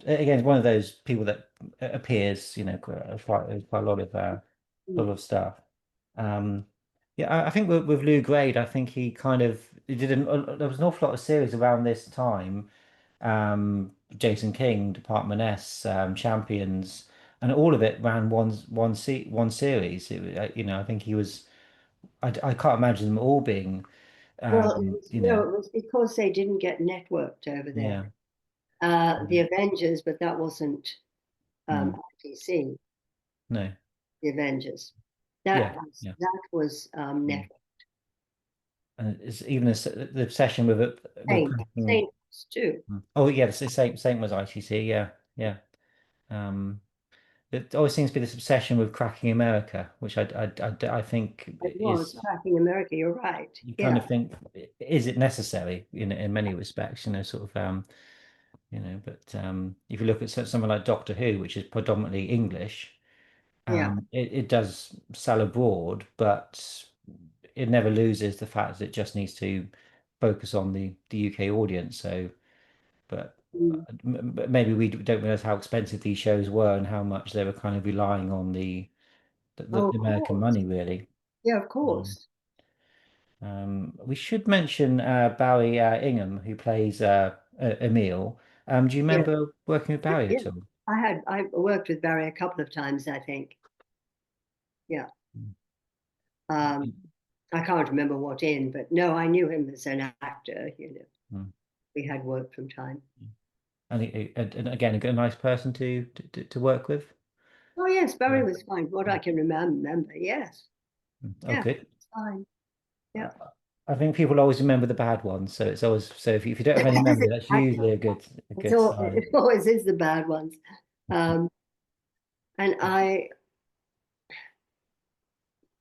Again, one of those people that appears, quite a lot mm. of stuff. Um, yeah, I think with Lou Grade, I think he did there was an awful lot of series around this time. Jason King, Department S, Champions, and all of it ran one series. I think he was. I can't imagine them all being. Well, Um, you no, know, it was because they didn't get networked over there. yeah. The Mm, Avengers, but that wasn't mm, ITC, no. the Avengers. Yeah. Yeah. That was Mm. network. And it's even the obsession with it with cracking. Saints too. Oh yeah, the same was ITC. Yeah, yeah. Um, it always seems to be this obsession with cracking America, which I think It was is tracking America. You're right. you kind Yeah, of think, is it necessary in many respects, sort of but if you look at someone like Doctor Who, which is predominantly English, yeah. it does sell abroad, but it never loses the fact that it just needs to focus on the UK audience. So, but Mm. maybe we don't realize how expensive these shows were and how much they were kind of relying on Oh, the of American course. money, really. Yeah, of Um, course. we should mention Barry Ingham, who plays Emil. Do you Yeah, remember working with Barry yeah. at all? I worked with Barry a couple of times, I think. Yeah. Um, I can't remember what in, but no, I knew him as an actor. Mm. We had worked from time. And again, a nice person to work with. Oh yes, Barry Yeah. was fine. What I can remember, yes. Oh, Yeah, good. it's fine. Uh, Yeah. I think people always remember the bad ones, so it's always so if you don't have any memory, that's Exactly. usually a good sign. It always is the bad ones. Um, and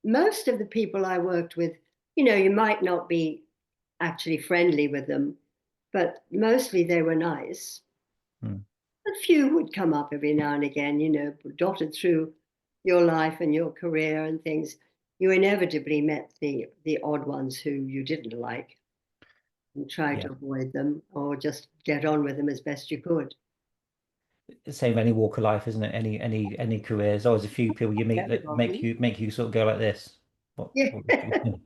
most of the people I worked with, you might not be actually friendly with them, but mostly they were nice. Mm. A few would come up every now and again, dotted through your life and your career and things. You inevitably met the odd ones who you didn't like. and try yeah. to avoid them or just get on with them as best you could. Same any walk of life, isn't it? Any career. There's always a few people you meet that Everybody. make you sort of go like this. Yeah. What would you?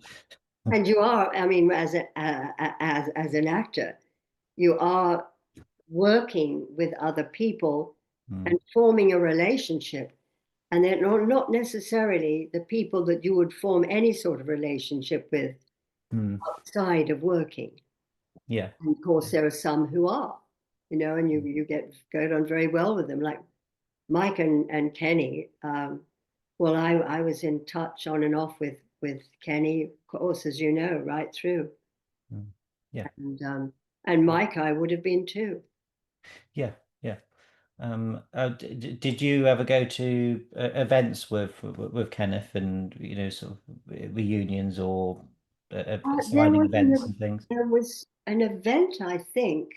And you are, I mean, as an actor, you are working with other people Mm, and forming a relationship. And they're not necessarily the people that you would form any sort of relationship with mm, outside of working. yeah. And of course, Yeah. there are some who are, and you get on very well with them, like Mike and Kenny. Well, I was in touch on and off with Kenny, of course, as you know, right through, Mm, yeah. and Mike, I would have been too. Yeah. Yeah. Did you ever go to events with Kenneth and sort of reunions or There signing was events and things? an event, I think,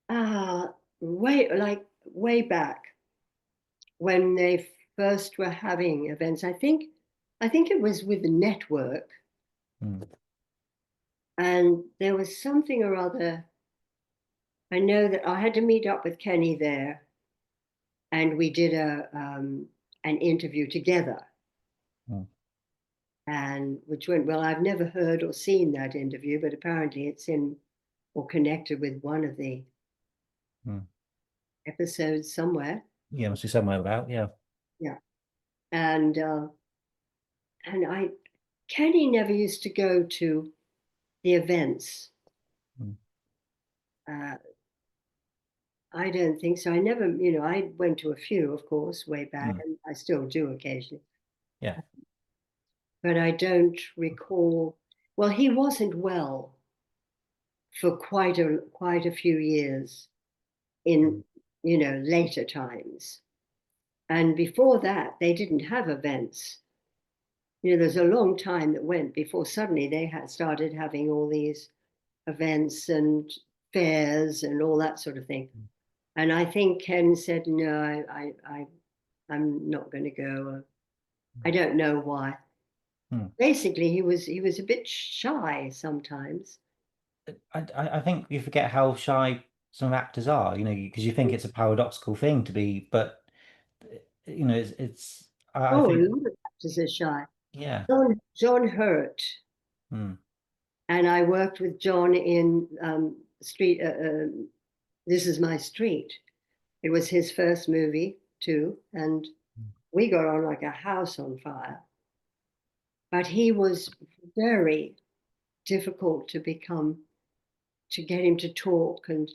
uh, way back when they first were having events. I think it was with the network, Mm, and there was something or other. I know that I had to meet up with Kenny there, and we did a an interview together, mm, and which went well. I've never heard or seen that interview, but apparently it's in or connected with one of the mm. episodes somewhere. Yeah, must be somewhere about. Yeah. Yeah, and I Kenny never used to go to the events. Mm, Uh, I don't think so. I never, I went to a few, of course, way back, mm, and I still do occasionally, yeah. but I don't recall. Well, he wasn't well for quite a few years in, Mm, later times. And before that, they didn't have events. There's a long time that went before suddenly they had started having all these events and fairs and all that sort of thing. And I think Ken said, no, I'm not going to go. I don't know why. mm. Basically, he was a bit shy sometimes. I think you forget how shy some actors are, because you think it's a paradoxical thing to be, but I Oh, a think, lot of actors are shy. yeah. John Hurt, Mm, and I worked with John in Street. This is my street. It was his first movie too, and we got on like a house on fire. But he was very difficult to get him to talk, and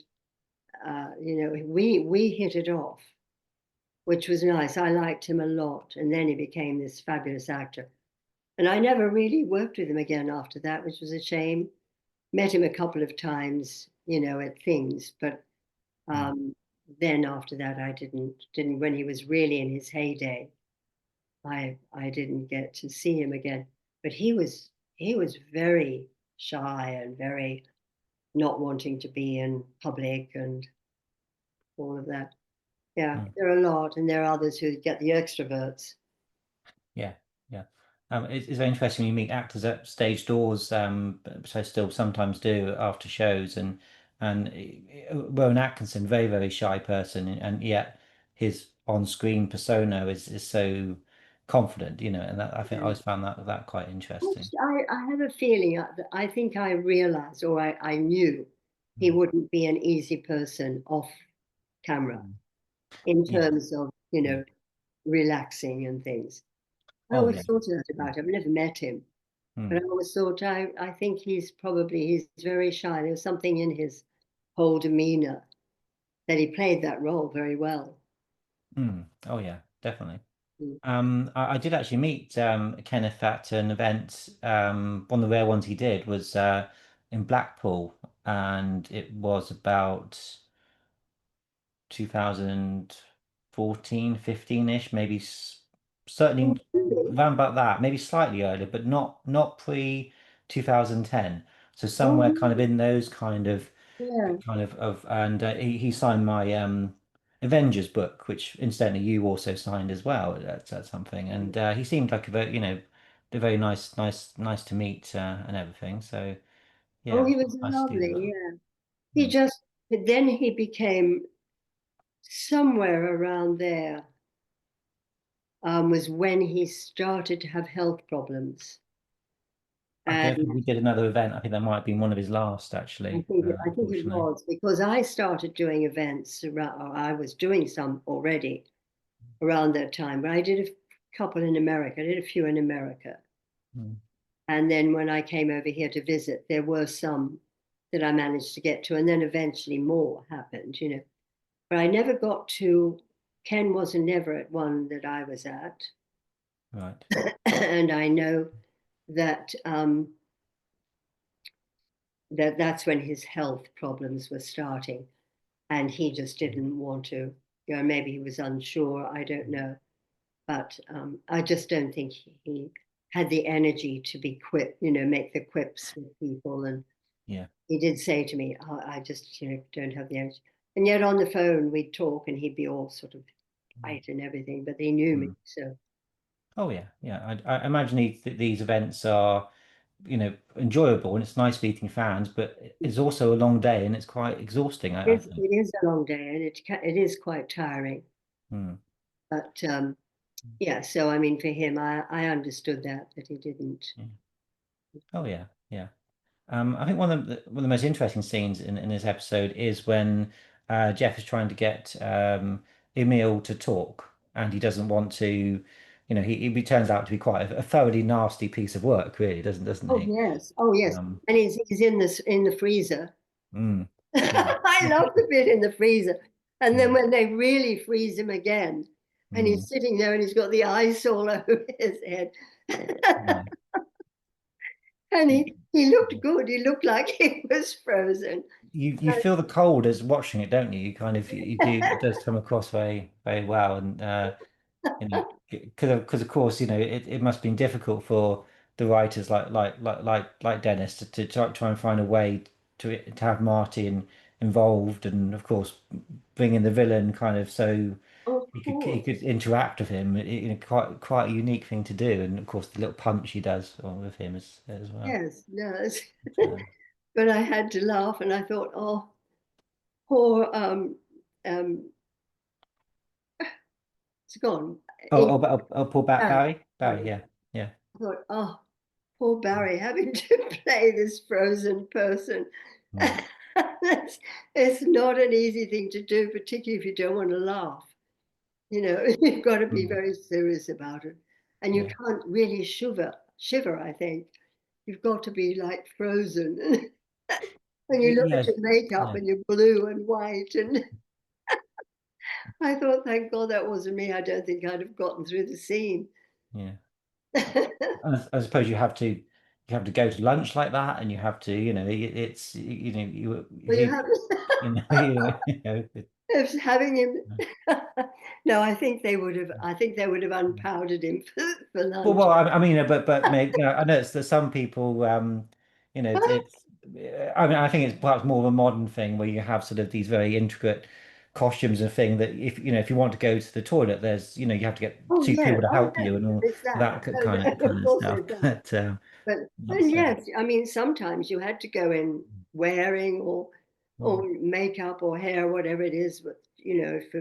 we hit it off, which was nice. I liked him a lot, and then he became this fabulous actor. And I never really worked with him again after that, which was a shame. Met him a couple of times, at things, but mm, um, then after that, I didn't when he was really in his heyday. I didn't get to see him again, but he was very shy and very not wanting to be in public and all of that. Yeah, mm. there are a lot, and there are others who get the extroverts. Yeah, yeah. It's very interesting. You meet actors at stage doors, which I still sometimes do after shows, and Rowan Atkinson, very very shy person, and yet his on-screen persona is so confident, and that I think I Yeah. always found that quite interesting. I have a feeling that I think I realized or I knew he Mm, wouldn't be an easy person off camera mm. in Yeah, terms of, yeah. relaxing and things. I Oh yeah. always thought that Mm, about him. I've never met him, but I mm, always thought I think he's very shy. There was something in his whole demeanor that he played that role very well. mm. Oh yeah, definitely. Mm. I did actually meet Kenneth at an event. One of the rare ones he did was in Blackpool, and it was about 2014, 15-ish, maybe certainly around about that, maybe slightly earlier, but not pre 2010. So somewhere Oh, kind of in those kind of yeah. and he signed my Avengers book, which incidentally you also signed as well. That's something, and he seemed like a very a very nice to meet and everything. So Oh, Yeah, he was nice to do lovely. that. Yeah. He Mm. just, then he became somewhere around there, was when he started to have health problems. I don't think And he did another event. I think that might have been one of his last, actually, I think it unfortunately. was because I started doing events around, or I was doing some already around that time, but I did a couple in America. I did a few in America. Mm. And then when I came over here to visit, there were some that I managed to get to, and then eventually more happened, you know. But I never got to, Ken wasn't never at one that I was at. Right. And I know that that's when his health problems were starting, and he just didn't want to. You know, maybe he was unsure. I don't know, but I just don't think he had the energy to be quip. You know, make the quips with people. And Yeah. he did say to me, oh, "I just, you know, don't have the energy." And yet on the phone we'd talk, and he'd be all sort of tight and everything. But he knew me, Mm. so Oh yeah, yeah. I imagine these events are, enjoyable and it's nice meeting fans, but it's also a long day and it's quite exhausting, I think. it is a long day, and it is quite tiring. Mm. But yeah, so I mean, for him, I understood that he didn't. Yeah. Oh yeah, yeah. I think one of the most interesting scenes in this episode is when Jeff is trying to get Emil to talk, and he doesn't want to. He turns out to be quite a thoroughly nasty piece of work, really, doesn't Oh he? yes, oh yes, Um, and he's in the freezer. mm, yeah, I love the bit in the freezer, and then mm, when they really freeze him again, and mm, he's sitting there and he's got the ice all over his head, yeah. and he looked good. He looked like he was frozen. You feel the cold as watching it, don't you? You kind of you do. It does come across very very well, and because of course it must have been difficult for the writers like Dennis to try and find a way to have Martin involved, and of course bring in the villain kind of so Of he could course, interact with him. Quite a unique thing to do, and of course the little punch he does with him as well. yes, no, So, but I had to laugh, and I thought, oh, poor um, it's gone. In I'll pull back Barry, Barry, Barry. yeah, yeah. I thought, oh, poor Barry having to play this frozen person. Mm, It's not an easy thing to do, particularly if you don't want to laugh. You know, you've got to be mm, very serious about it. And you yeah. can't really shiver, I think. You've got to be like frozen. And you look at Yes, your makeup yeah, and you're blue and white. And I thought, thank God that wasn't me. I don't think I'd have gotten through the scene. yeah. Well, I suppose you have to go to lunch like that, and you have to, it's if you you have if having him. No, I think they would have unpowdered him for well, lunch. I mean, but maybe I know it's that some people, it's. I mean, I think it's perhaps more of a modern thing where you have sort of these very intricate costumes and thing that if you want to go to the toilet, there's you have to get Oh two yeah, people to oh help yes, you and all it's that. that No, kind of no, of course stuff. there's that. But But and it's yes, I mean sometimes you had to go in wearing or mm, makeup or hair, whatever it is, but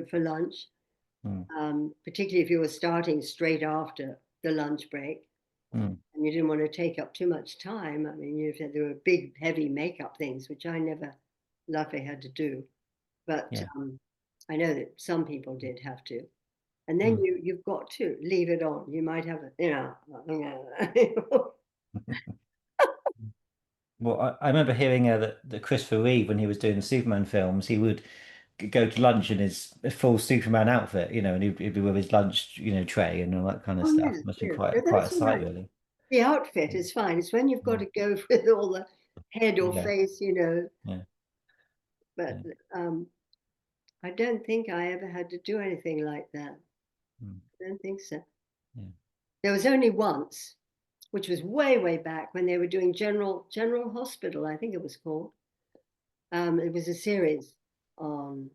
for lunch. mm, Particularly if you were starting straight after the lunch break mm, and you didn't want to take up too much time. I mean, there were big, heavy makeup things, which I never luckily had to do. But yeah. I know that some people did have to. And then Mm. you've got to leave it on. You might have Well, I remember hearing that Christopher Reeve, when he was doing the Superman films, he would go to lunch in his full Superman outfit, and he'd be with his lunch, tray and all that kind of oh stuff. yes, Must be yes. No, quite a that's all sight, right. really. The outfit is fine. It's when you've got Mm. to go with all the head or Yeah, face. yeah, But yeah. I don't think I ever had to do anything like that. Mm. I don't think so. Yeah. There was only once, which was way, way back when they were doing General Hospital, I think it was called. It was a series on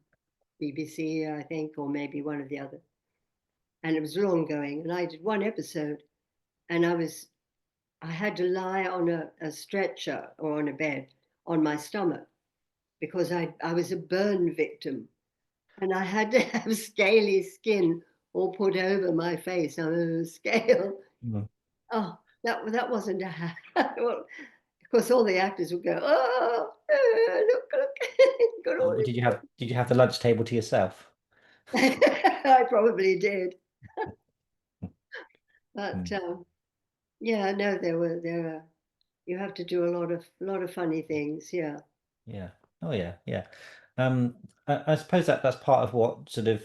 BBC, I think, or maybe one of the other. And it was long going. And I did one episode, and I had to lie on a stretcher or on a bed, on my stomach because I was a burn victim and I had to have scaly skin all put over my face on a scale. Mm. Oh, that wasn't a well, of course, all the actors would go, "Oh, look, got all Did you have the lunch table to yourself? this." I probably did, but Mm. yeah, no, there were. You have to do a lot of funny things. Yeah, Yeah. Oh yeah, yeah. I suppose that's part of what sort of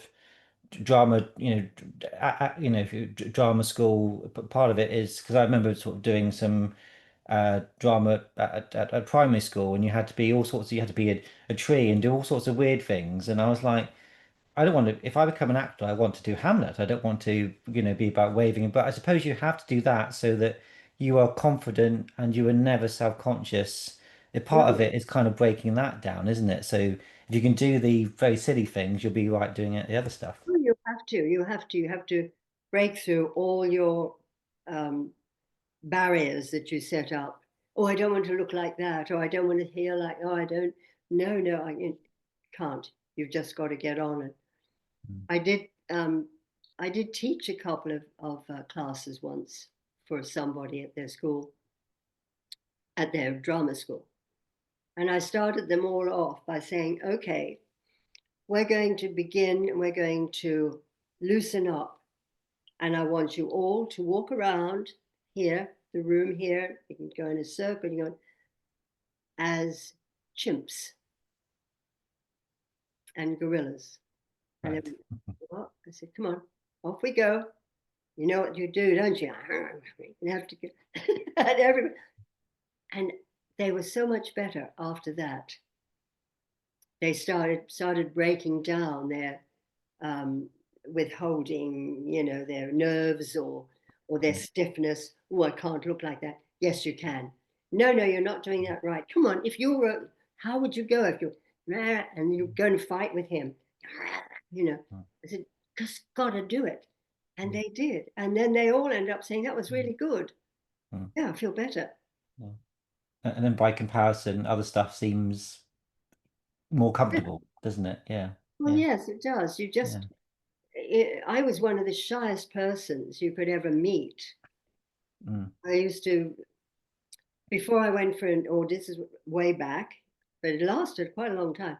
drama, if drama school, part of it is because I remember sort of doing some drama at primary school, and you had to be all sorts. You had to be a tree and do all sorts of weird things, and I was like, I don't want to. If I become an actor, I want to do Hamlet. I don't want to, be about waving. But I suppose you have to do that so that you are confident and you are never self-conscious. A part of brilliant. it is kind of breaking that down, isn't it? So if you can do the very silly things, you'll be right doing it, the other stuff. Well, you have to break through all your um, barriers that you set up. Oh, I don't want to look like that. Or I don't want to hear like. Oh, I don't. No, no, I can't. You've just got to get on it. Mm. I did. I did teach a couple of classes once for somebody at their school, at their drama school, and I started them all off by saying, "Okay, we're going to begin. We're going to loosen up, and I want you all to walk around here, the room here. You can go in a circle. You go as chimps and gorillas." And Right. everybody, "What?" I said, "Come on, off we go. You know what you do, don't you?" You have to get, and everybody, and they were so much better after that. They started breaking down their um, withholding, their nerves or their Mm. stiffness. Oh, I can't look like that. Yes, you can. No, no, you're not doing that right. Come on, if you were, how would you go if you and you're going to fight with him? You know, Mm. I said, just got to do it, and Mm. they did, and then they all ended up saying that was Mm. really good. Mm. Yeah, I feel better. Mm. And then by comparison, other stuff seems more comfortable, doesn't it? Yeah. Well, Yeah. yes, it does. Yeah. I was one of the shyest persons you could ever meet. Mm. I used to, before I went for an, or this is way back, but it lasted quite a long time.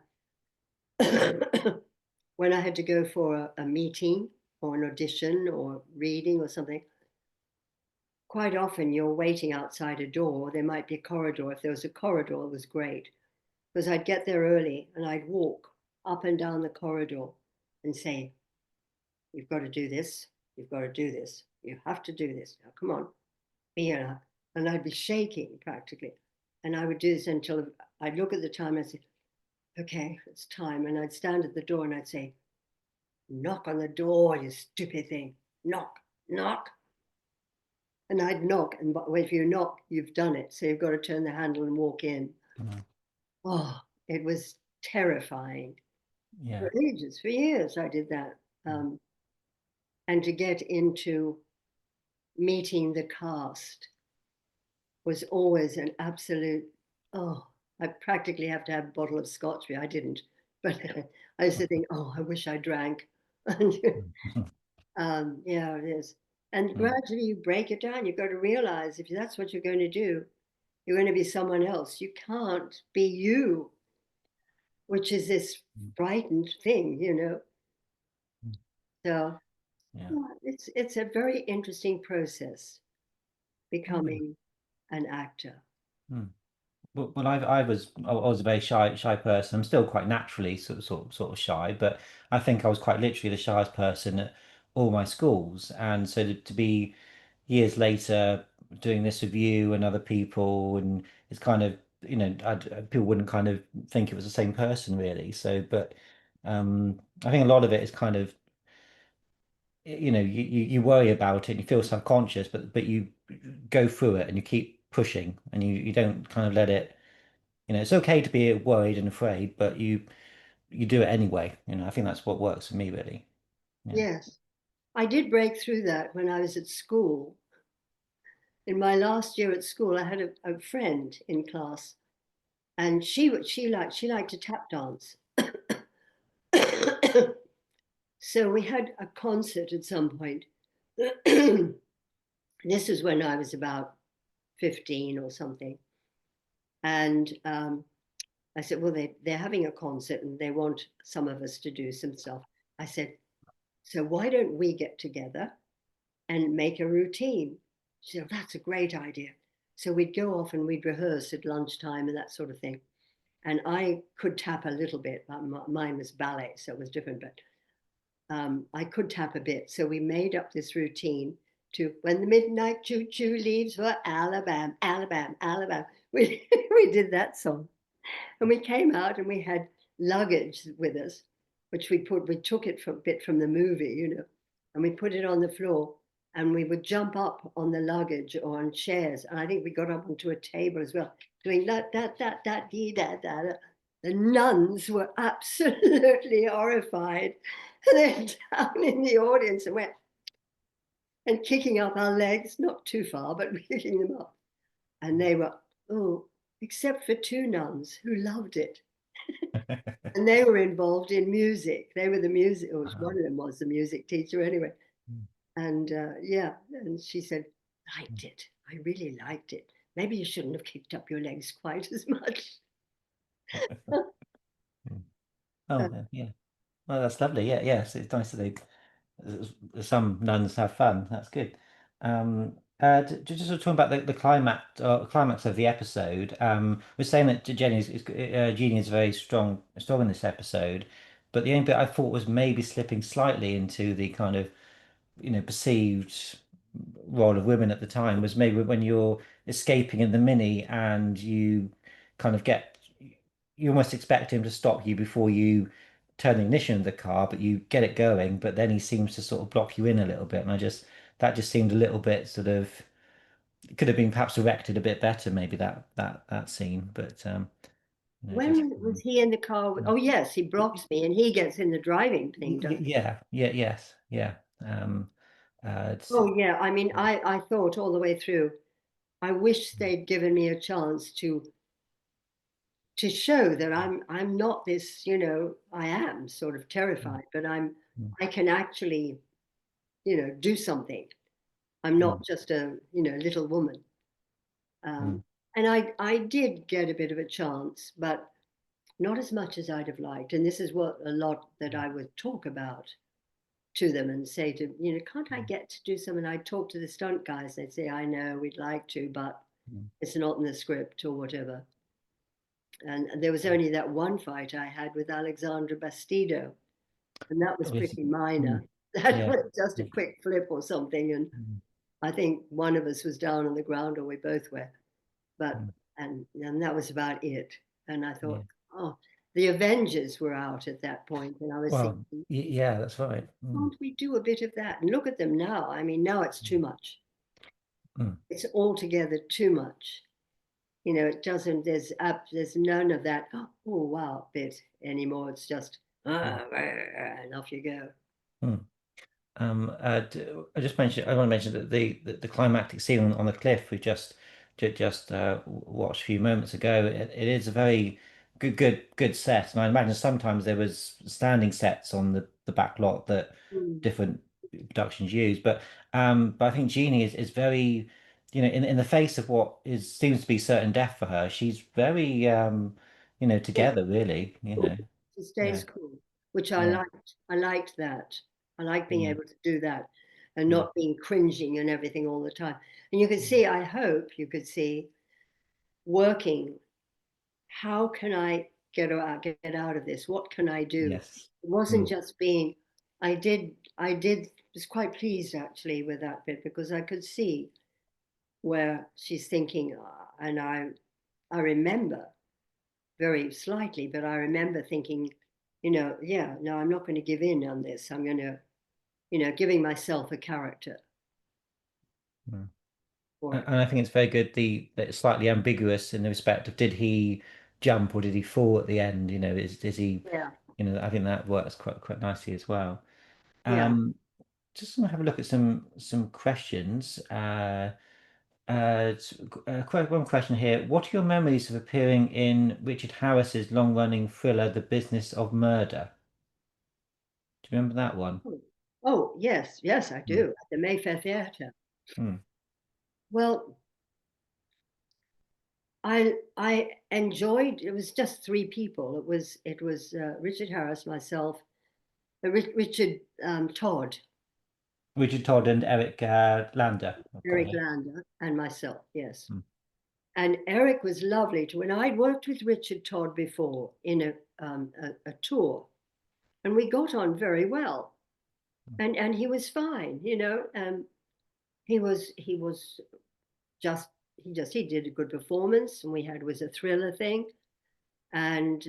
When I had to go for a meeting or an audition or reading or something, quite often you're waiting outside a door. There might be a corridor. If there was a corridor, it was great because I'd get there early and I'd walk up and down the corridor and say, "You've got to do this. You've got to do this. You have to do this. Now, come on, be here." And I'd be shaking practically. And I would do this until I'd look at the time and say, "Okay, it's time." And I'd stand at the door and I'd say, "Knock on the door, you stupid thing. Knock, knock." And I'd knock. And if you knock, you've done it. So you've got to turn the handle and walk in. Mm. Oh, it was terrifying. Yeah. For ages, for years, I did that. Mm. And to get into meeting the cast was always an absolute, oh, I practically have to have a bottle of scotch. I didn't, but I used to think, oh, I wish I drank. And Mm. yeah, it is. And Mm. gradually you break it down. You've got to realize if that's what you're going to do, you're going to be someone else. You can't be you, which is this Mm. frightened thing. Mm. So Yeah. yeah, it's a very interesting process Oh, yeah. becoming an actor. Mm. Well, I was a very shy person. I'm still quite naturally sort of shy, but I think I was quite literally the shyest person at all my schools. And so to be years later doing this with you and other people, and it's kind of people wouldn't kind of think it was the same person really. So, but I think a lot of it is kind of you worry about it and you feel subconscious, but you go through it and you keep pushing and you don't kind of let it. It's okay to be worried and afraid, but you do it anyway. I think that's what works for me, really. Yeah. Yes, I did break through that when I was at school. In my last year at school, I had a friend in class, and she liked to tap dance. So we had a concert at some point. This was when I was about 15 or something. And I said, well, they're having a concert and they want some of us to do some stuff. I said, so why don't we get together and make a routine? She said, that's a great idea. So we'd go off and we'd rehearse at lunchtime and that sort of thing. And I could tap a little bit, but mine was ballet, so it was different. But I could tap a bit. So we made up this routine to when the midnight choo choo leaves for Alabama, Alabama, Alabama. We did that song. And we came out and we had luggage with us, which we took it from a bit from the movie, and we put it on the floor and we would jump up on the luggage or on chairs. And I think we got up onto a table as well, doing that, dee, da, da, da. The nuns were absolutely horrified. And they're down in the audience and went and kicking up our legs, not too far, but kicking them up. And they were, oh, except for two nuns who loved it. And they were involved in music. They were the music, or one of them was the music teacher anyway. And yeah, and she said, liked it. I really liked it. Maybe you shouldn't have kicked up your legs quite as much. Oh, yeah. Well, that's lovely. Yeah, yes, it's nice that some nuns have fun. That's good. Just sort of talking about the climax of the episode. We're saying that Jeannie is very strong in this episode, but the only bit I thought was maybe slipping slightly into the kind of perceived role of women at the time was maybe when you're escaping in the Mini and you kind of you almost expect him to stop you before you turn the ignition of the car, but you get it going, but then he seems to sort of block you in a little bit. And that just seemed a little bit sort of, it could have been perhaps directed a bit better, maybe that scene, but just, When was he in the car? Oh, yes, he blocks me and he gets in the driving thing, doesn't he? yes, yeah. It's, Oh, yeah. I mean, I thought all the way through, I wish they'd given me a chance to show that I'm not this, I am sort of terrified, but I can actually, do something. I'm not just a, little woman. Um, and I did get a bit of a chance, but not as much as I'd have liked. And this is what a lot that I would talk about to them and say to, can't I get to do something? I'd talk to the stunt guys. They'd say, I know we'd like to, but it's not in the script or whatever. And there was only that one fight I had with Alexandra Bastido, and that was it's, pretty minor. mm, That yeah. was just a quick flip or something, and Mm, I think one of us was down on the ground, or we both were. But mm, and that was about it. And I yeah. thought, oh, the Avengers were out at that point, and I was Well, thinking, yeah, that's right. can't we do a bit of that? And look at them now. I mean, now it's too much. Mm, It's altogether too much. It doesn't. There's none of that. Oh wow, bit anymore. It's just mm, and off you go. mm. I want to mention that the climactic scene on the cliff we just watched a few moments ago. It is a very good set, and I imagine sometimes there was standing sets on the back lot that Mm. different productions use. But I think Jeannie is very, in the face of what is seems to be certain death for her, she's very Yeah, together really. she Yeah, stays cool, which I yeah, liked. I liked that. I like being mm, able to do that and mm, not being cringing and everything all the time. And you could see. I hope you could see working. How can I get out of this? What can I do? yes. It wasn't Mm, just being. I was quite pleased actually with that bit because I could see where she's thinking, and I remember very slightly, but I remember thinking, yeah, no, I'm not going to give in on this. I'm going to, giving myself a character mm. for it. And I think it's very good. That it's slightly ambiguous in the respect of did he jump or did he fall at the end? Is he? Yeah, I think that works quite nicely as well. yeah. Um, just want to have a look at some questions. One question here. What are your memories of appearing in Richard Harris's long-running thriller, The Business of Murder? Do you remember that one? Oh, oh, yes, yes, I Hmm. do. At the Mayfair Theatre. Hmm. Well, I enjoyed. It was just three people. It was Richard Harris, myself, Richard Todd, Richard Todd and Eric Lander. I've got Eric here. Lander, and myself. Yes, Hmm. and Eric was lovely too. And I'd worked with Richard Todd before in a tour, and we got on very well. And he was fine, you know. He was just he did a good performance, and we had was a thriller thing, and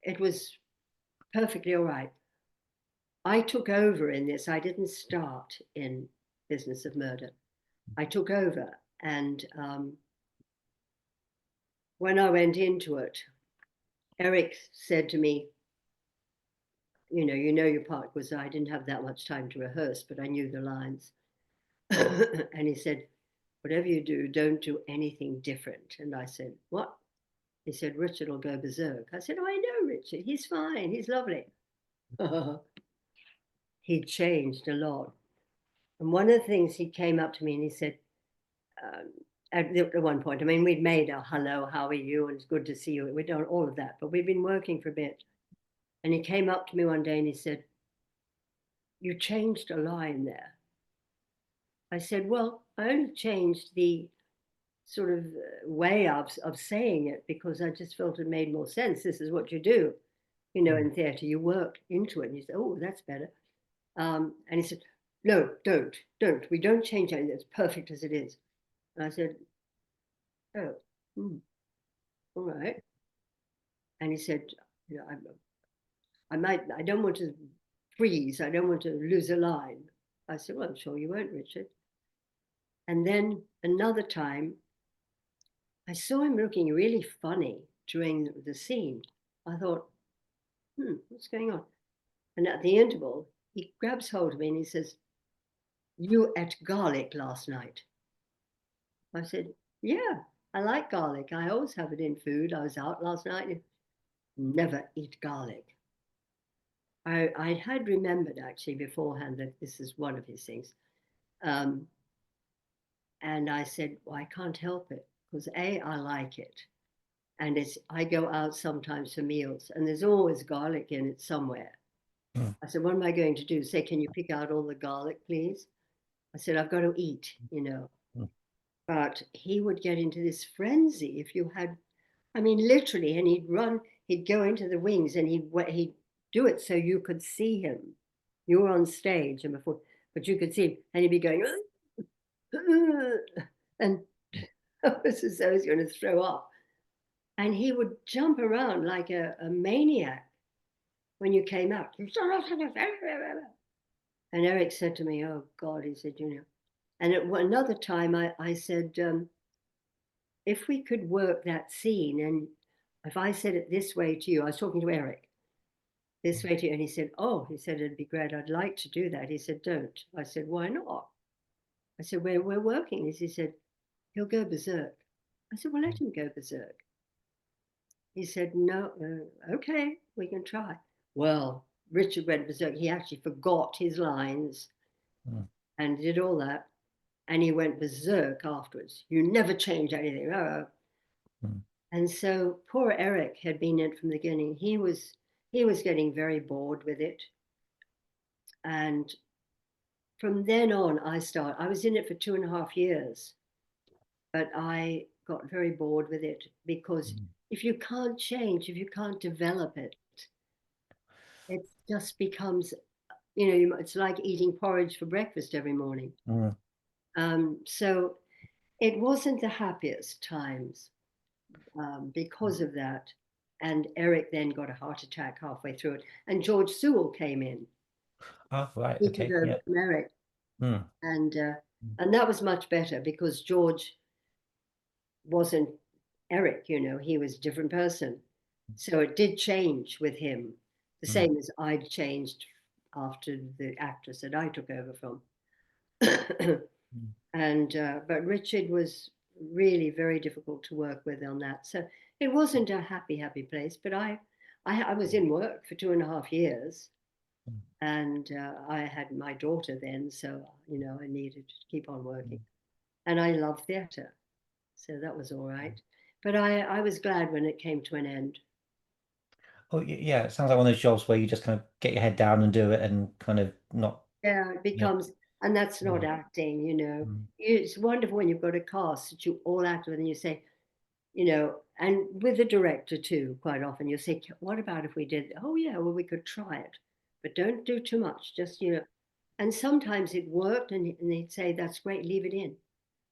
it was perfectly all right. I took over in this. I didn't start in Business of Murder. I took over, and when I went into it, Eric said to me, you know your part, because I didn't have that much time to rehearse, but I knew the lines. And he said, whatever you do, don't do anything different. And I said, what? He said, Richard will go berserk. I said, oh, I know Richard. He's fine. He's lovely. He changed a lot. And one of the things he came up to me and he said, um, at one point, I mean, we'd made a hello, how are you? And it's good to see you. We'd done all of that, but we'd been working for a bit. And he came up to me one day and he said, you changed a line there. I said, well, I only changed the sort of way of saying it because I just felt it made more sense. This is what you do, Hmm. in theatre. You work into it. And you say, oh, that's better. And he said, no, don't. We don't change anything. It's perfect as it is. And I said, oh, all right. And he said, you know, I don't want to freeze. I don't want to lose a line. I said, well, I'm sure you won't, Richard. And then another time, I saw him looking really funny during the scene. I thought, what's going on? And at the interval, he grabs hold of me and he says, you ate garlic last night. I said, yeah, I like garlic. I always have it in food. I was out last night and never eat garlic. I had remembered actually beforehand that this is one of his things. Um, and I said, well, I can't help it because A, I like it. And I go out sometimes for meals and there's always garlic in it somewhere. Hmm. I said, what am I going to do? Say, can you pick out all the garlic, please? I said, I've got to eat, you know. Hmm. But he would get into this frenzy if you had, I mean, literally, and he'd go into the wings and he'd do it so you could see him. You were on stage and before, but you could see him, and he'd be going, and it was as though he was going to throw up. And he would jump around like a maniac when you came out. And Eric said to me, oh God, he said, you know. And at another time, I said, if we could work that scene, and if I said it this way to you, I was talking to Eric, this way to you, and he said, oh, he said, it'd be great. I'd like to do that. He said, don't. I said, why not? I said, we're working. He said, he'll go berserk. I said, well, let him go berserk. He said, no, okay, we can try. Well, Richard went berserk. He actually forgot his lines Hmm. and did all that. And he went berserk afterwards. You never change anything. Hmm. And so poor Eric had been in from the beginning. He was getting very bored with it. And from then on, I was in it for 2.5 years, but I got very bored with it because Hmm. if you can't change, if you can't develop it, it just becomes, it's like eating porridge for breakfast every morning. Hmm. So it wasn't the happiest times because of that. And Eric then got a heart attack halfway through it. And George Sewell came in. Oh, right. He took Okay. over Yeah. from Eric, Hmm. and uh, and that was much better because George wasn't Eric. He was a different person. So it did change with him, the Hmm. same as I'd changed after the actress that I took over from. And but Richard was really very difficult to work with on that. So it wasn't a happy place. But I was in work for 2.5 years, and I had my daughter then, so I needed to keep on working, and I love theatre, so that was all right. But I was glad when it came to an end. Oh, yeah, it sounds like one of those jobs where you just kind of get your head down and do it and kind of not, Yeah, it yeah. becomes, and that's not Mm, acting. mm, It's wonderful when you've got a cast that you all act with, and you say, and with the director too, quite often you'll say, what about if we did, oh yeah, well, we could try it, but don't do too much, just. And sometimes it worked, and they'd say, that's great, leave it in,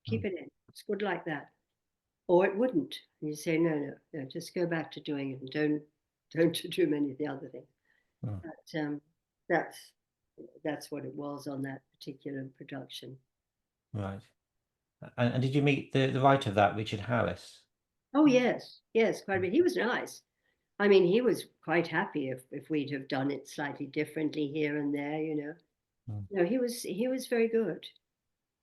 keep mm, it in, it's good like that. Or it wouldn't. And you say, no, no, no, just go back to doing it and don't do many of the other things. mm. But that's that's what it was on that particular production. Right. And did you meet the writer of that, Richard Harris? Oh yes, yes, quite a bit. He was nice. I mean, he was quite happy if we'd have done it slightly differently here and there. Mm. No, he was very good.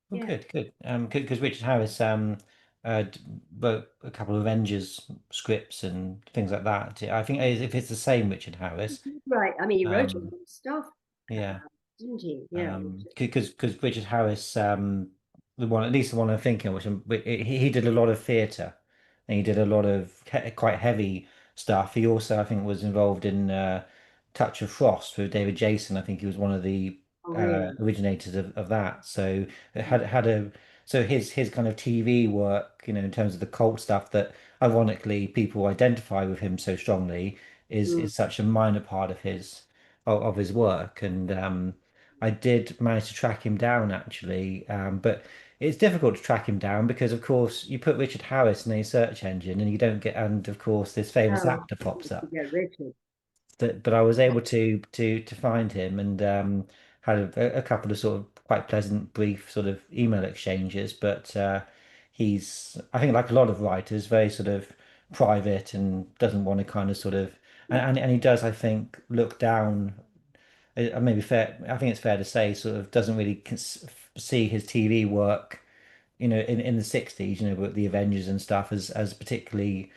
Well, Yeah. good, good. Because Richard Harris wrote a couple of Avengers scripts and things like that. I think if it's the same Richard Harris, Right. I mean, he wrote a lot um, of stuff, yeah. didn't he? Yeah. Because Richard Harris, the one, at least the one I'm thinking of, he did a lot of theatre, and he did a lot of quite heavy stuff. He also, I think, was involved in Touch of Frost with David Jason. I think he was one of the Oh, really? originators of that. So it Mm. had a so his kind of TV work, in terms of the cult stuff that ironically people identify with him so strongly Mm. is such a minor part of his work. And I did manage to track him down actually, but it's difficult to track him down because, of course, you put Richard Harris in a search engine and you don't get, and of course, this famous Oh, actor pops to up. get Richard. But I was able to find him and had a couple of sort of quite pleasant, brief sort of email exchanges. But he's, I think, like a lot of writers, very sort of private and doesn't want to kind of sort of, and he does, I think, look down maybe fair. I think it's fair to say, sort of doesn't really see his TV work, in the '60s, with the Avengers and stuff as particularly,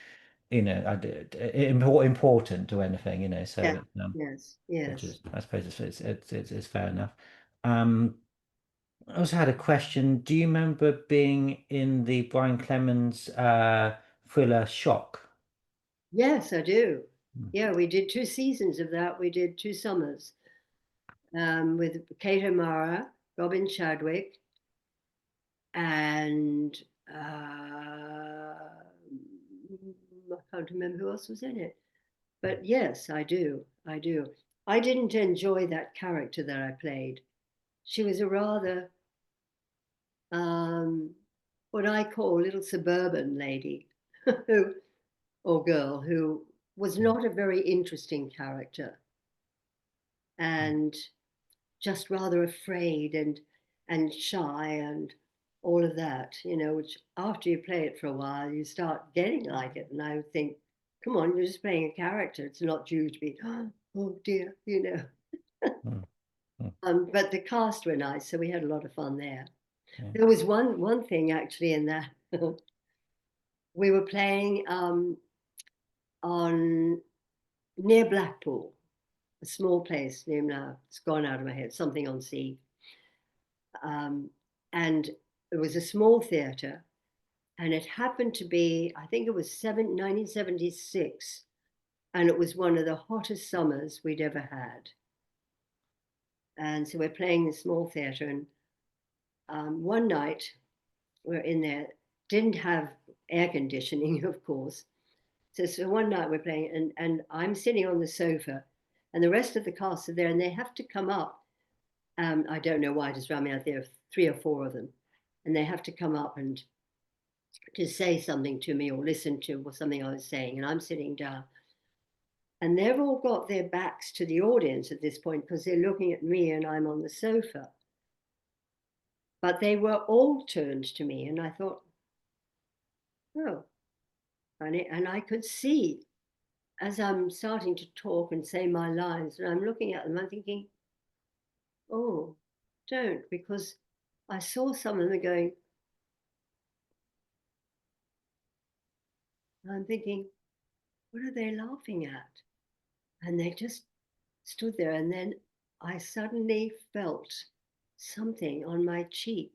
important to anything, Yeah. So, Yes. which Yes. is, I suppose, it's fair enough. Um, I also had a question. Do you remember being in the Brian Clemens thriller Shock? Yes, I do. Yeah, we did 2 seasons of that. We did 2 summers with Kate O'Mara, Robin Chadwick, and I can't remember who else was in it. But yes, I do. I do. I didn't enjoy that character that I played. She was a rather um, what I call little suburban lady who, or girl who was not a very interesting character and just rather afraid and shy and all of that, which after you play it for a while, you start getting like it. And I would think, come on, you're just playing a character. It's not you to be, oh dear. Mm, mm, But the cast were nice, so we had a lot of fun there. yeah. There was one thing actually in that we were playing on near Blackpool, a small place named now it's gone out of my head, something on sea, um, and it was a small theatre, and it happened to be, I think it was 1976, and it was one of the hottest summers we'd ever had. And so we're playing the small theatre, and one night we're in there, didn't have air conditioning, of course. So one night we're playing, and I'm sitting on the sofa, and the rest of the cast are there, and they have to come up. I don't know why, just around me out there, 3 or 4 of them, and they have to come up and to say something to me or listen to or something I was saying, and I'm sitting down. And they've all got their backs to the audience at this point because they're looking at me and I'm on the sofa. But they were all turned to me, and I thought, oh, and I could see as I'm starting to talk and say my lines, and I'm looking at them, I'm thinking, oh, don't, because I saw some of them going, and I'm thinking, what are they laughing at? And they just stood there. And then I suddenly felt something on my cheek.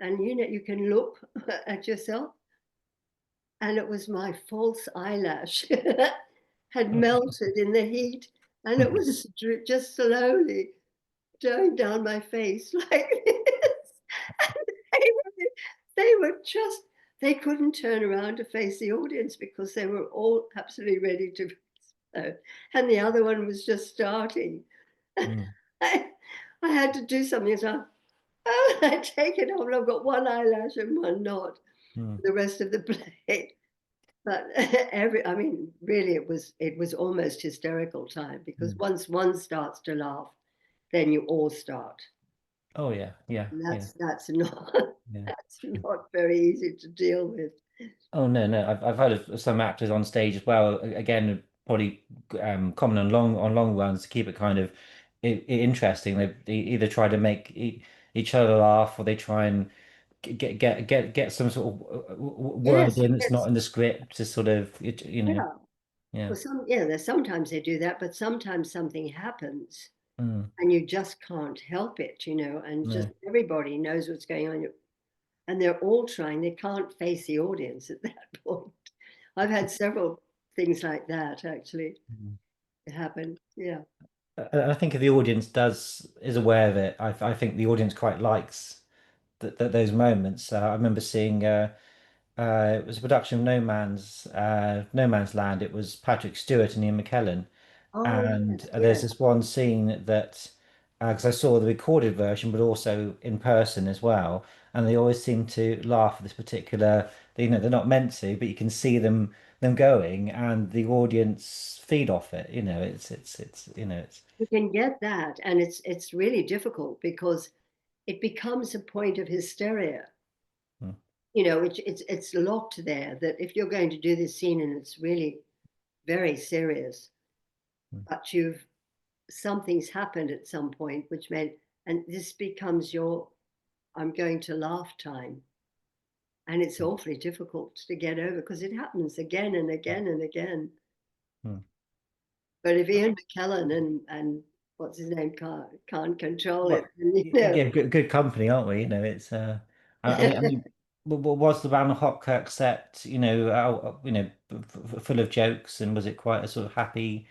And you know, you can look at yourself, and it was my false eyelash had melted in the heat, and it was just slowly going down my face like this. And they were just, they couldn't turn around to face the audience because they were all absolutely ready to explode. And the other one was just starting. Mm, I, I had to do something. So I take it off, and I've got one eyelash and one not mm, for the rest of the play. But I mean, really, it was almost hysterical time because mm. once one starts to laugh, then you all start. Oh yeah, yeah, And yeah, that's not yeah. that's not very easy to deal with. Oh no, no. I've heard of some actors on stage as well. Again, probably common on long runs to keep it kind of interesting. They either try to make each other laugh, or they try and get some sort of word Yes, in that's not yes, in the script to sort of yeah. yeah. Well, there's sometimes they do that, but sometimes something happens Mm, and you just can't help it, and just no. everybody knows what's going on. And they're all trying, they can't face the audience at that point. I've had several things like that actually Mm. happen. Yeah. I think if the audience is aware of it, I think the audience quite likes those moments. I remember seeing. It was a production of No Man's Land. It was Patrick Stewart and Ian McKellen, Oh, and yes, there's yes. this one scene that because I saw the recorded version, but also in person as well, and they always seem to laugh at this particular. They're not meant to, but you can see them going, and the audience feed off it. It's it's. You can get that, and it's really difficult because it becomes a point of hysteria. Mm, It's locked there that if you're going to do this scene and it's really very serious, mm, but you've something's happened at some point which meant, and this becomes your I'm going to laugh time. And it's mm, awfully difficult to get over because it happens again and again and again. mm. But if Ian McKellen and what's his name can't control it, Well, then, again, good company, aren't we? I mean, was the Randall Hopkirk set, full of jokes, and was it quite a sort of happy,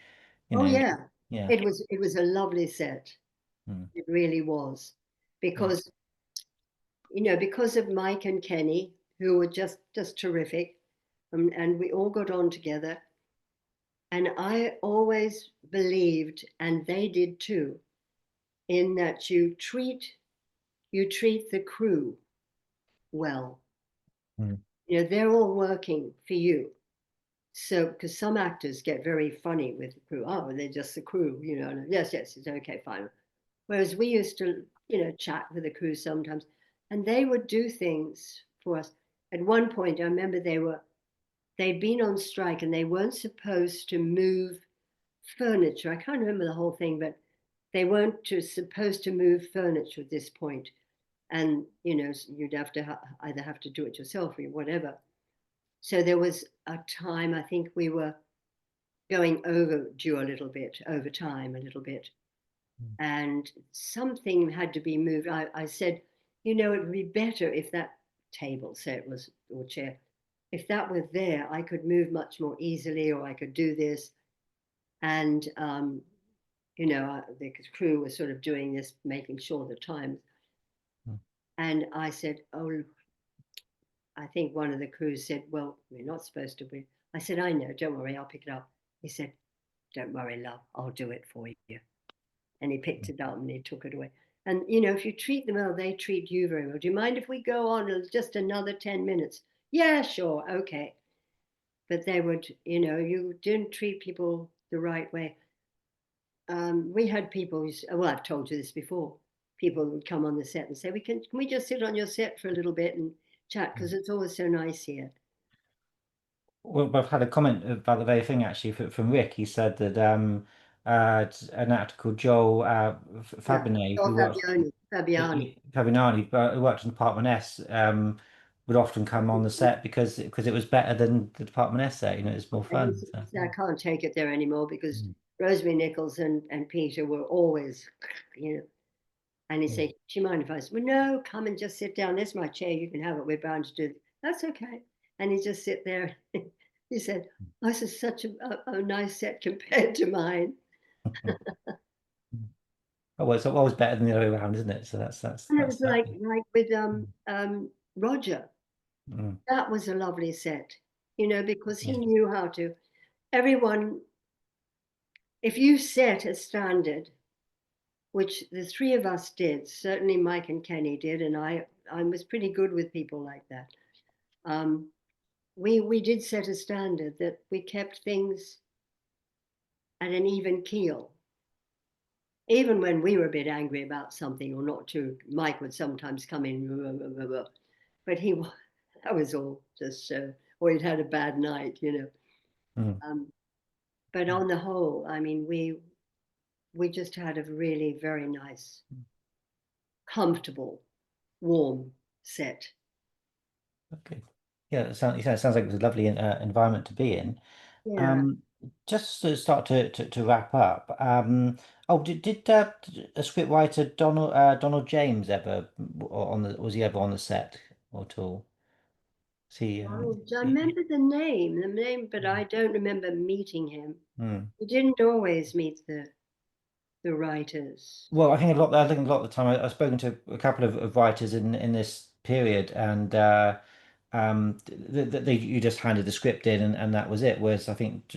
you oh know, yeah, yeah, it was a lovely set. mm, It really was mm, because because of Mike and Kenny, who were just terrific, and we all got on together. And I always believed, and they did too, in that you treat the crew well. mm, They're all working for you. So, because some actors get very funny with the crew. Oh, they're just the crew, Yes, yes, it's okay, fine. Whereas we used to, chat with the crew sometimes, and they would do things for us. At one point, I remember they'd been on strike and they weren't supposed to move furniture. I can't remember the whole thing, but they weren't supposed to move furniture at this point. And, you'd have to either have to do it yourself or whatever. So there was a time I think we were going overdue a little bit, over time a little bit, mm, and something had to be moved. I said, it would be better if that table, say it was, or chair, if that were there, I could move much more easily, or I could do this. And, the crew was sort of doing this, making sure the time. mm, And I said, oh, I think one of the crews said, well, we're not supposed to be. I said, I know, don't worry, I'll pick it up. He said, don't worry, love, I'll do it for you. And he picked it up and he took it away. And, if you treat them well, they treat you very well. Do you mind if we go on just another 10 minutes? Yeah, sure, okay. But they would, you didn't treat people the right way. We had people, well, I've told you this before. People would come on the set and say, can we just sit on your set for a little bit and chat? mm. Because it's always so nice here. Well, I've had a comment about the very thing actually from Rick. He said that an actor called Joel Yeah. Fabinet, Or who works Fabiani. Fabiani, who worked in Department S, would often come on the set because it was better than the Department S set. It's more And fun. So, he said, I can't take it there anymore because mm, Rosemary Nichols and Peter were always, you know. And he yeah. said, do you mind if I said, well, no, come and just sit down. There's my chair. You can have it. We're bound to do it. That's okay. And he just sit there. He said, oh, this is such a nice set compared to mine. Oh, well, it's always better than the other way around, isn't it? So And it that's was that. like with Mm, Roger. mm, That was a lovely set, because he yeah. knew how to. Everyone, if you set a standard, which the three of us did, certainly Mike and Kenny did, and I was pretty good with people like that. Um, we did set a standard that we kept things at an even keel. Even when we were a bit angry about something or not too, Mike would sometimes come in, but that was all just, or he'd had a bad night. Mm, Um, but on the whole, I mean, we just had a really very nice, comfortable, warm set. okay. Yeah, it sounds like it was a lovely environment to be in. Yeah. Um, just to start to wrap up. Oh, did a scriptwriter Donald James ever was he ever on the set at all? See, Oh, I remember the name, but I don't remember meeting him. mm. We didn't always meet the writers. Well, I think a lot of the time I've spoken to a couple of writers in this period, and you just handed the script in, and that was it. Whereas I think,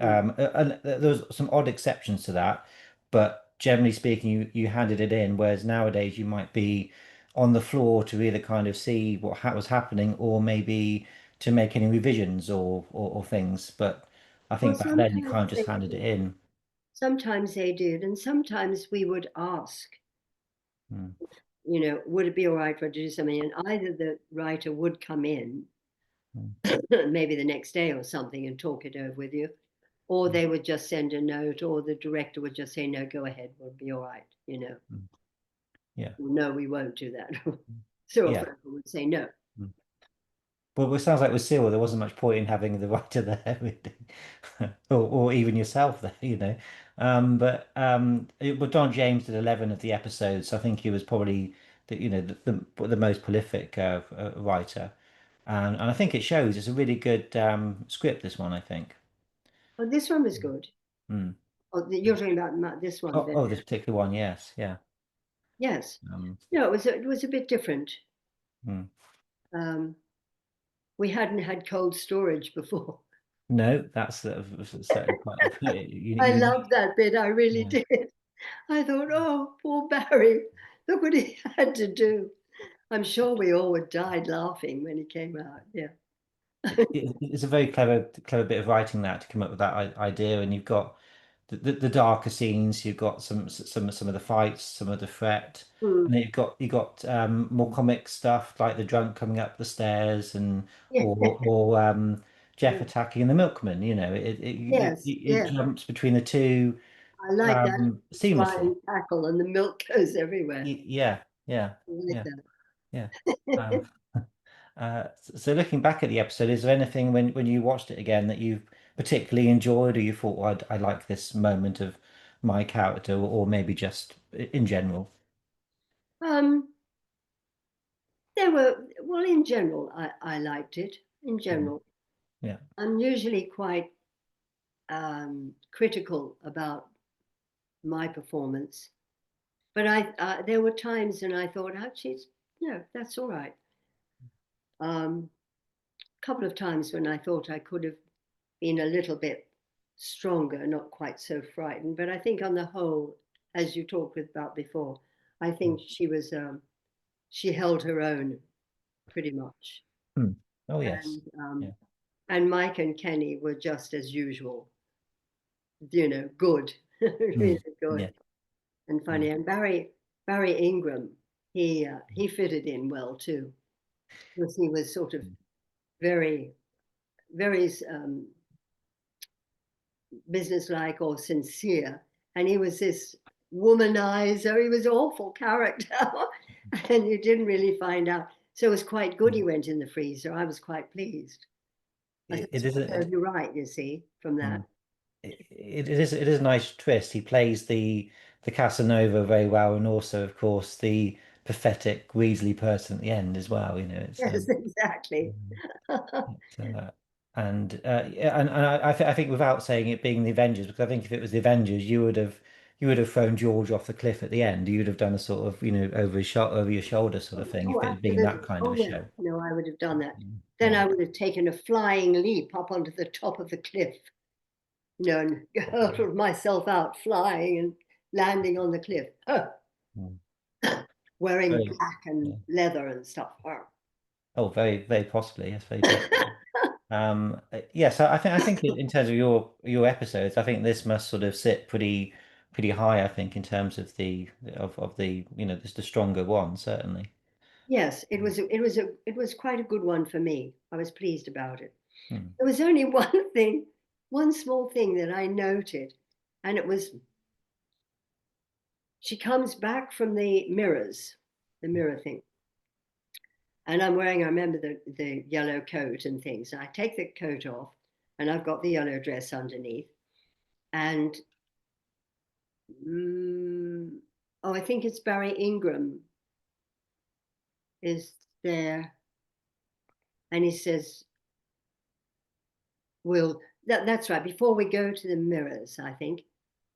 Mm. and there was some odd exceptions to that, but generally speaking, you handed it in. Whereas nowadays you might be on the floor to either kind of see what was happening, or maybe to make any revisions or things. But I Well, think back then you sometimes kind of just they handed it did. in. Sometimes they did, and sometimes we would ask, Mm, would it be all right for her to do something? And either the writer would come in, mm, maybe the next day or something, and talk it over with you, or mm, they would just send a note, or the director would just say, no, go ahead, we'll be all right. mm. Yeah. No, we won't do that. Mm. So Yeah. often would say no. Mm. But it sounds like with Seal, there wasn't much point in having the writer there, really. Or even yourself there. But Don James did 11 of the episodes, so I think he was probably the most prolific writer. And I think it shows. It's a really good script, this one, I think. Oh, this one was good. Mm. Oh, you're talking about this one, Oh, Vendetta. this particular one, yes, yeah. Yes. Um, No, it was a bit different. mm. Um, we hadn't had cold storage before. No, that's certainly quite I loved that bit. I really yeah. did. I thought, oh, poor Barry. Look what he had to do. I'm sure we all would died laughing when he came out. Yeah. It's a very clever bit of writing that to come up with that idea, and you've got the darker scenes, you've got some of the fights, some of the threat, Hmm. and then you've got more comic stuff like the drunk coming up the stairs and Yeah. or Jeff Yeah. attacking the milkman. Yes. It Yeah. jumps between the two I like that seamlessly. flying tackle and the milk goes everywhere. Yeah, yeah, I like yeah, that. yeah. Um, so looking back at the episode, is there anything when you watched it again that you particularly enjoyed, or you thought, well, I like this moment of my character, or maybe just in general? um, well, in general, I liked it. In Mm, general, yeah. I'm usually quite critical about my performance, but there were times when I thought, actually, no, that's all right. A couple of times when I thought I could have been a little bit stronger, not quite so frightened. But I think on the whole, as you talked about before, I think she held her own pretty much. Mm. Oh yes. And um, Yeah. and Mike and Kenny were just as usual, good, really Mm. good Yeah. and Yeah. funny. And Barry Ingram, he fitted in well too, because he was sort of Mm. very very businesslike or sincere, and he was this womanizer. He was an awful character, and you didn't really find out. So it was quite good he went in the freezer. I was quite pleased. I It is served you right, you see, from mm, that. it is a nice twist. He plays the Casanova very well, and also, of course, the pathetic Weasley person at the end as well. You know, it's Yes, exactly. it's, yeah, and I think without saying it being the Avengers, because I think if it was the Avengers, you would have thrown George off the cliff at the end. You would have done a sort of, over his over your shoulder sort of thing Oh, if it had been that absolutely. kind of Oh, a yeah. show. No, I would have done that. Then Yeah. I would have taken a flying leap up onto the top of the cliff, and hurtled myself out flying and landing on the cliff, Mm. wearing Very, black and yeah. leather and stuff. Oh, very, very possibly. Yes, very possibly. Yes, I think in terms of your episodes, I think this must sort of sit pretty high. I think in terms of of the just the stronger one certainly. Yes, it was quite a good one for me. I was pleased about it. Hmm. There was only one thing, one small thing that I noted, and it was she comes back from the mirrors, the mirror thing, and I'm wearing, I remember the yellow coat and things. I take the coat off, and I've got the yellow dress underneath, and mm, oh, I think it's Barry Ingram is there, and he says, "We'll." That's right. Before we go to the mirrors, I think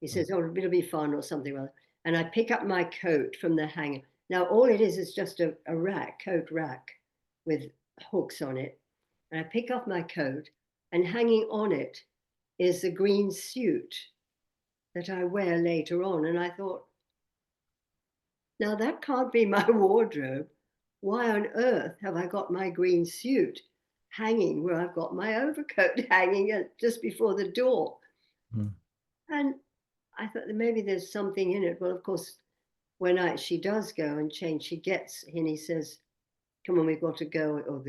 he says, "Oh, it'll be fun" or something like that. And I pick up my coat from the hanger. Now, all it is just a rack, coat rack, with hooks on it. And I pick up my coat, and hanging on it is the green suit that I wear later on. And I thought, now that can't be my wardrobe. Why on earth have I got my green suit hanging where I've got my overcoat hanging just before the door? Hmm. And I thought that maybe there's something in it. Well, of course, she does go and change, she gets, and he says, "Come on, we've got to go." Or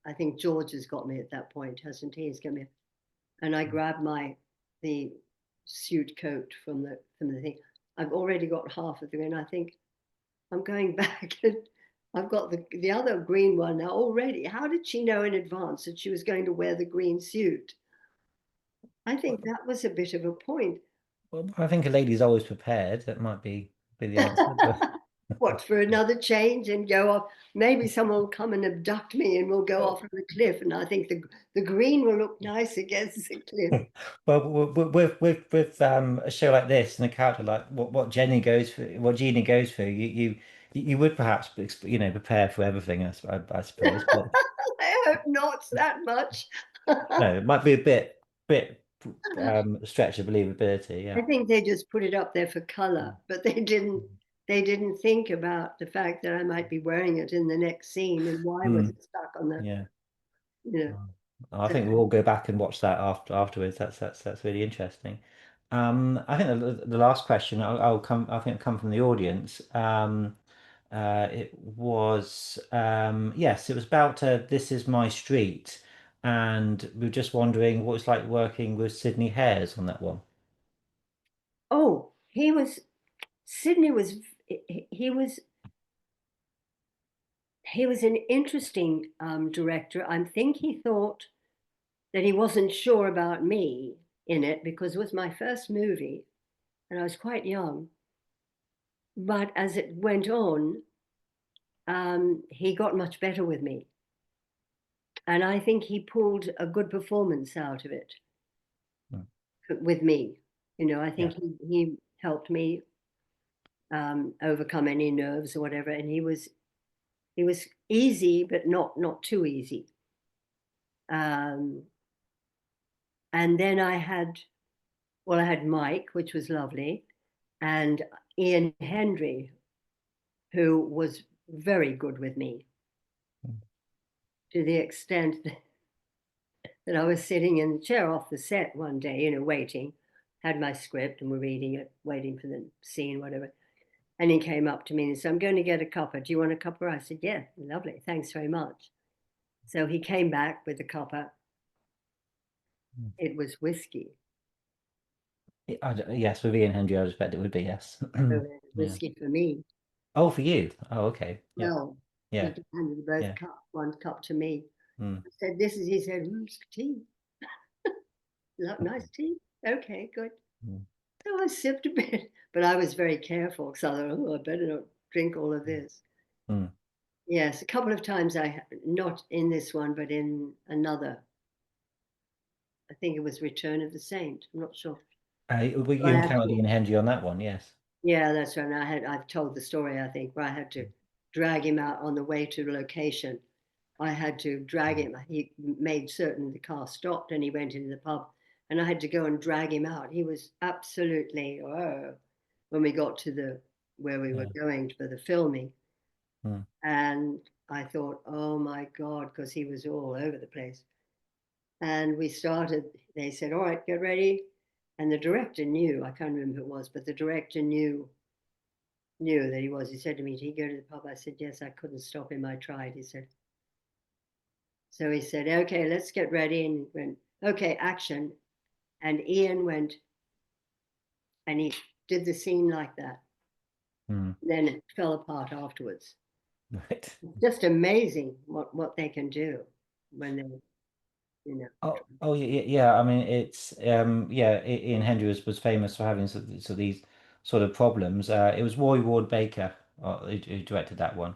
I think George has got me at that point, hasn't he? He's got me, and I grab the suit coat from the thing. I've already got half of it, and I think I'm going back and I've got the other green one now already. How did she know in advance that she was going to wear the green suit? I think that was a bit of a point. Well, I think a lady's always prepared. That might be the answer, but What, for another change and go off? Maybe someone will come and abduct me and we'll go off of the cliff. And I think the green will look nice against the cliff. well, with a show like this and a character like what Jenny goes for, what Jeannie goes for, you would perhaps prepare for everything. I suppose, but I hope not that much. no, it might be a bit stretch of believability. I Yeah. think they just put it up there for color, but they didn't think about the fact that I might be wearing it in the next scene and why was Mm, it stuck on the, yeah. you know. Oh, I So think we'll all go back and watch that afterwards. That's really interesting. I think the last question I'll come. I think it'll come from the audience. It was yes, it was about "This Is My Street," and we were just wondering what it's like working with Sydney Hares on that one. oh, Sydney was he was he was an interesting director. I think he thought that he wasn't sure about me in it because it was my first movie and I was quite young. But as it went on, he got much better with me. And I think he pulled a good performance out of it Mm. with me. I Yeah. think he helped me overcome any nerves or whatever. And he was easy, but not too easy. Um, and then I had Mike, which was lovely, and Ian Hendry, who was very good with me Mm. to the extent that I was sitting in the chair off the set one day, waiting, had my script and we're reading it, waiting for the scene, whatever. And he came up to me and said, "I'm going to get a cuppa. Do you want a cuppa?" I said, "Yeah, lovely. Thanks very much." So he came back with a cuppa. Mm. It was whiskey. Yes, with Ian Hendry, I would expect it would be yes. Yeah. Whiskey for me. Oh, for you. Oh, okay. Yeah. Well, Yeah. he handed both Yeah. cup, one cup to me. Mm. I said, "This is." He said, tea. Okay. Nice tea. Okay, good. Mm. So I sipped a bit, but I was very careful because I thought, oh, I better not drink all of this. Mm. Yes, a couple of times not in this one, but in another. I think it was Return of the Saint. I'm not sure. Well, But you I had encountered to, Ian Hendry on that one, yes. yeah, that's right. And I've told the story, I think, where I had to drag him out on the way to the location. I had to drag Mm. him. He made certain the car stopped and he went into the pub, and I had to go and drag him out. He was absolutely, oh, when we got to the where we were Yeah. going for the filming. Mm. And I thought, oh my God, because he was all over the place. And we started, they said, all right, get ready. And the director knew, I can't remember who it was, but the director knew that he was. He said to me, did he go to the pub? I said, yes, I couldn't stop him. I tried. He said, so he said, okay, let's get ready. And he went, okay, action. And Ian went and he did the scene like that. Mm. Then it fell apart afterwards. Right. It's just amazing what they can do when they, you know. Oh yeah, yeah, yeah. I mean, it's yeah. Ian Hendry was famous for having so these sort of problems. It was Roy Ward Baker who directed that one.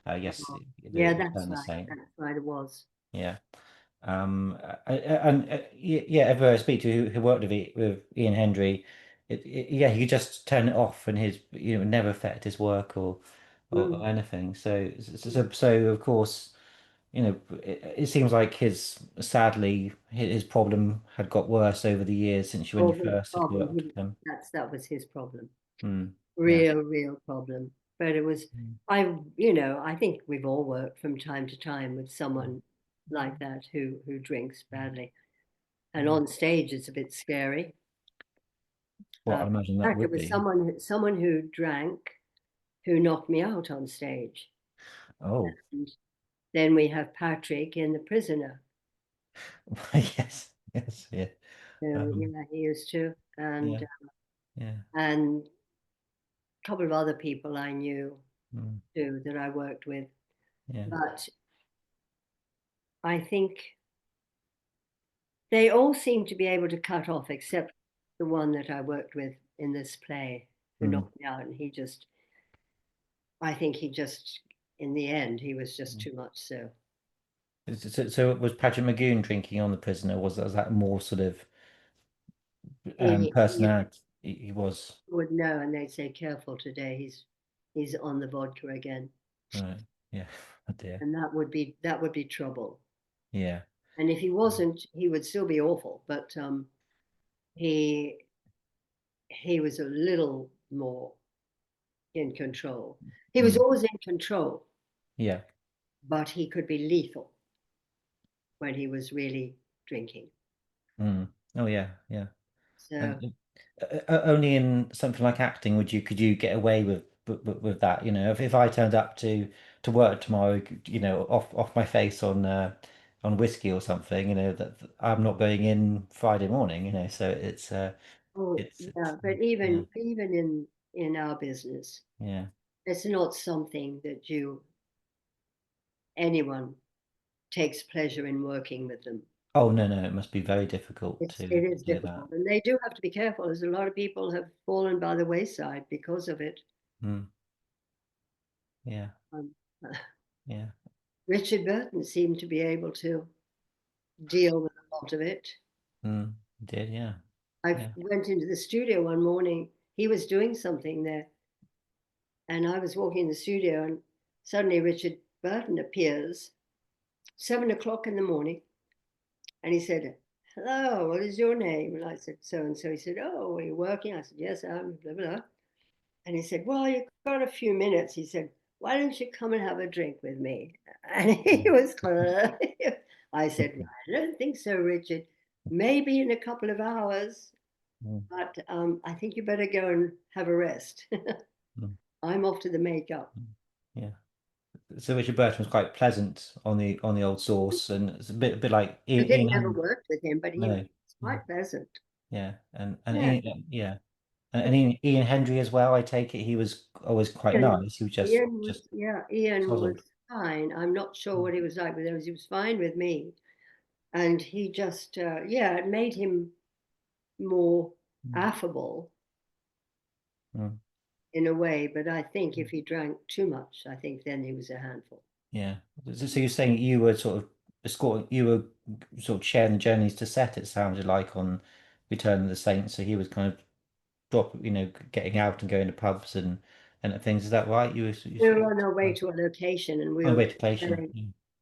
Yes, Yeah, the Return of the Saint. that's right, it was. Yeah. And yeah, everyone I speak to who worked with Ian Hendry, yeah, he could just turn it off, and his never affect his work or Mm. anything. So of course, it seems like his sadly his problem had got worse over the years since when you Oh, his first had problem, worked with him. that was his problem. Mm, yeah. Real problem. But it was, Mm, I think we've all worked from time to time with someone like that who drinks badly. And mm. on stage, it's a bit scary. Well, I imagine In that fact, it would was be. someone who drank who knocked me out on stage. Oh, And then we have Patrick in The Prisoner. yes, yes, yeah, So um, yeah, he is too, yeah, yeah, and a couple of other people I knew mm, too that I worked with. yeah, But I think they all seem to be able to cut off, except the one that I worked with in this play who mm, knocked me out. And I think in the end, he was just mm. too much. So So was Patrick Magoon drinking on The Prisoner? Was that more sort of he personality? He was would know, and they'd say, "Careful today, he's on the vodka again," right. Yeah. Oh dear. and that would be trouble. Yeah. And if he wasn't, he would still be awful. But he he was a little more in control. He was Mm, always in control, yeah. but he could be lethal when he was really drinking. Mm. Oh yeah. Yeah. So, And only in something like acting could you get away with that? If I turned up to work tomorrow, off my face on whiskey or something, that I'm not going in Friday morning. So oh it's yeah, but yeah, even in our business, yeah. it's not something that anyone takes pleasure in working with them. Oh no, no, it must be very difficult It to is do that. difficult, and they do have to be careful, as a lot of people have fallen by the wayside because of it. Mm, yeah, Um, yeah. Richard Burton seemed to be able to deal with a lot of it. Mm, did yeah, I yeah. went into the studio one morning. He was doing something there, and I was walking in the studio, and suddenly Richard Burton appears, 7 o'clock in the morning, and he said, "Hello, what is your name?" And I said, "So and so." He said, "Oh, are you working?" I said, "Yes, I'm blah blah." And he said, "Well, you've got a few minutes." He said, "Why don't you come and have a drink with me?" And he Mm, was, I said, "I don't think so, Richard. Maybe in a couple of hours, mm, but I think you better go and have a rest." mm, I'm off to the makeup. mm. Yeah. So Richard Burton was quite pleasant on the old source, and it's a bit like I Ian didn't ever Hand. work with him, but he was No, yeah, quite pleasant. yeah, and Yeah, yeah, and Ian Hendry as well. I take it he was always quite Ian, nice. He was Ian just was, yeah, Ian toddled. was fine. I'm not sure what he was like with those. He was fine with me. And he just, yeah, it made him more Mm, affable mm, in a way. But I think if he drank too much, I think then he was a handful. yeah. So you're saying you were sort of escorting, you were sort of sharing the journeys to set. It sounded like on Return of the Saints. So he was kind of getting out and going to pubs and things. Is that right? We were on our way to a location, and we on the were way to Patient. sharing.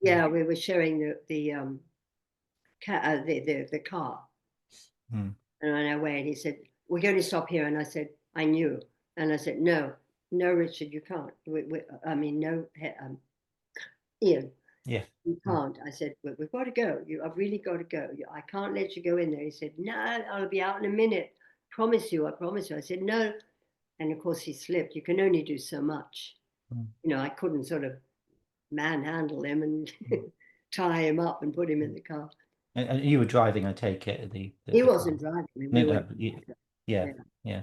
Yeah. Yeah, we were sharing the car, Mm, and on our way, and he said, "We're going to stop here," and I said, "I knew," and I said, "No, no, Richard, you can't. I mean, no, Ian, yeah. you Mm, can't." I said, "We've got to go. I've really got to go. I can't let you go in there." He said, "No, I'll be out in a minute. Promise you, I promise you." I said, "No," and of course he slipped. You can only do so much. mm, I couldn't sort of manhandle him and mm, tie him up and put him in mm. the car. And you were driving, I take it, He the car. wasn't driving. I mean, No, we were no, yeah, there, yeah.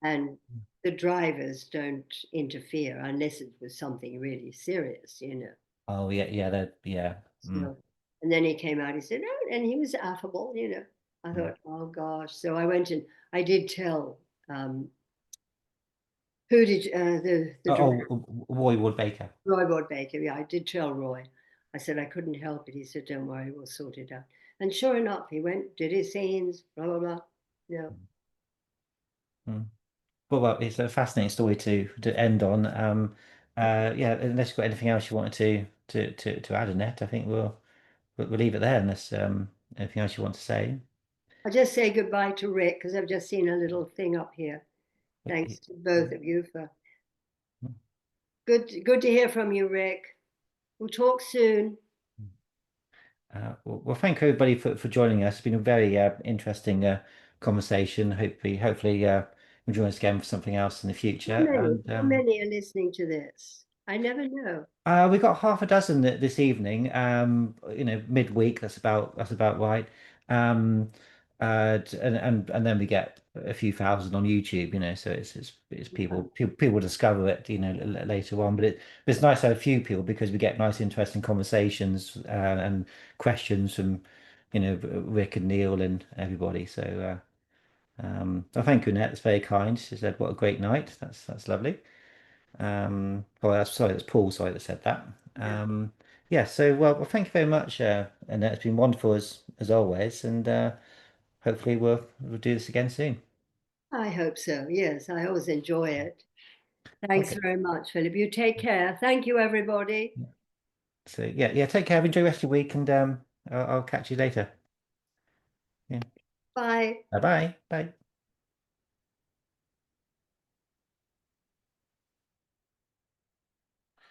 and the drivers don't interfere unless it was something really serious. Oh, yeah, yeah, that, yeah. Mm, So, and then he came out. He said, "Oh," and he was affable. I mm. thought, "Oh gosh." So I went and I did tell who did the director, Roy Woodbaker. Roy Baker. Yeah, I did tell Roy. I said I couldn't help it. He said, "Don't worry, we'll sort it out." And sure enough, he went, did his scenes, blah blah blah. Yeah. Mm. Well, it's a fascinating story to end on. Yeah, unless you've got anything else you wanted to add, Annette, I think we'll leave it there unless anything else you want to say. I'll just say goodbye to Rick because I've just seen a little thing up here. Thanks Okay. to both of you for good to hear from you, Rick. We'll talk soon. Well, thank everybody for joining us. It's been a very interesting conversation. Hopefully, you'll join us again for something else in the future. And How many are listening to this? I never know. we got half a dozen this evening. Midweek. That's about right. Um, and then we get a few thousand on YouTube. So it's people discover it. Later on. But it's nice to have a few people because we get nice, interesting conversations and questions from Rick and Neil and everybody. So well, thank you, Annette. That's very kind. She said, "What a great night." That's lovely. Oh, that's Paul, sorry, that said that. Yeah, Yeah, so well, thank you very much, and it's been wonderful as always, and hopefully we'll do this again soon. I hope so. Yes, I always enjoy it. Thanks Okay. very much, Philip. You take care. Thank you, everybody. Yeah. So yeah, take care, enjoy the rest of your week, and I'll catch you later. Yeah. Bye. Bye bye. Bye.